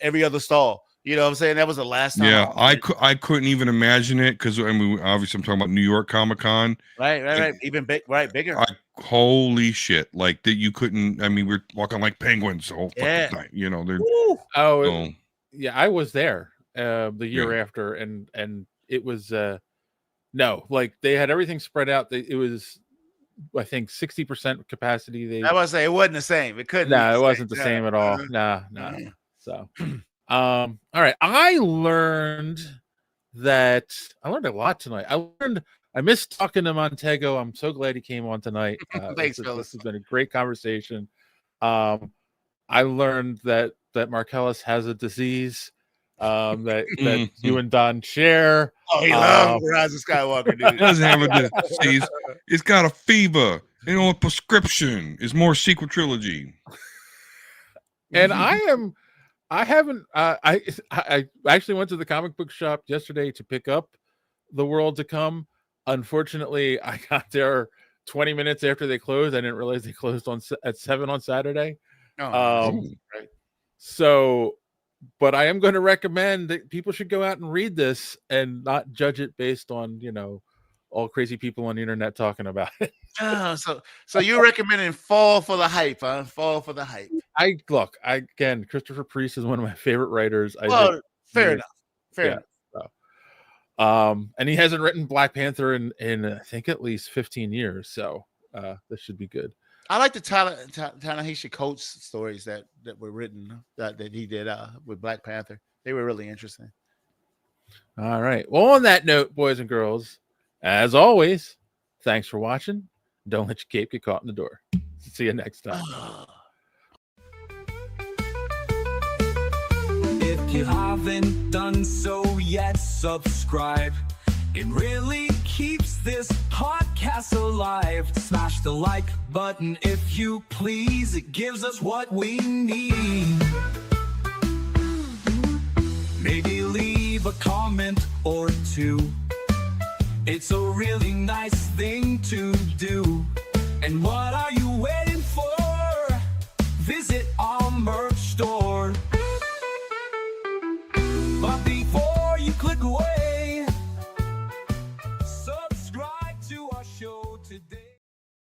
every other stall. You know what I'm saying? That was the last time.
Yeah, I couldn't even imagine it because obviously I'm talking about New York Comic Con.
Right. Even bigger.
Holy shit! Like that, you couldn't. I mean, we're walking like penguins the whole fucking night. You know, they're.
Yeah, I was there the year after, and it was no, like they had everything spread out. It was, I think, 60% capacity.
I was say it wasn't the same. It couldn't.
No, it wasn't the same at all. No. So. All right. I learned a lot tonight. I missed talking to Montego. I'm so glad he came on tonight.
Thanks,
this
fellas.
has been a great conversation. I learned that Marcellus has a disease that you and Don share.
Oh, he loves Rise of Skywalker, dude.
He doesn't have a disease. He's got a fever. A prescription is more sequel trilogy.
And I haven't. I actually went to the comic book shop yesterday to pick up The World to Come. Unfortunately, I got there 20 minutes after they closed. I didn't realize they closed at 7 on Saturday. Right. So, but I am going to recommend that people should go out and read this and not judge it based on all crazy people on the internet talking about it.
So you're recommending fall for the hype, huh? Fall for the hype.
Again, Christopher Priest is one of my favorite writers.
Fair enough.
So, and he hasn't written Black Panther in I think at least 15 years. So this should be good.
I like the Ta-Nehisi Coates stories that were written that he did with Black Panther. They were really interesting.
All right. Well, on that note, boys and girls, as always, thanks for watching. Don't let your cape get caught in the door. See you next time.
If you haven't done so yet, subscribe. It really keeps this podcast alive. Smash the like button if you please. It gives us what we need. Maybe leave a comment or two. It's a really nice thing to do. And what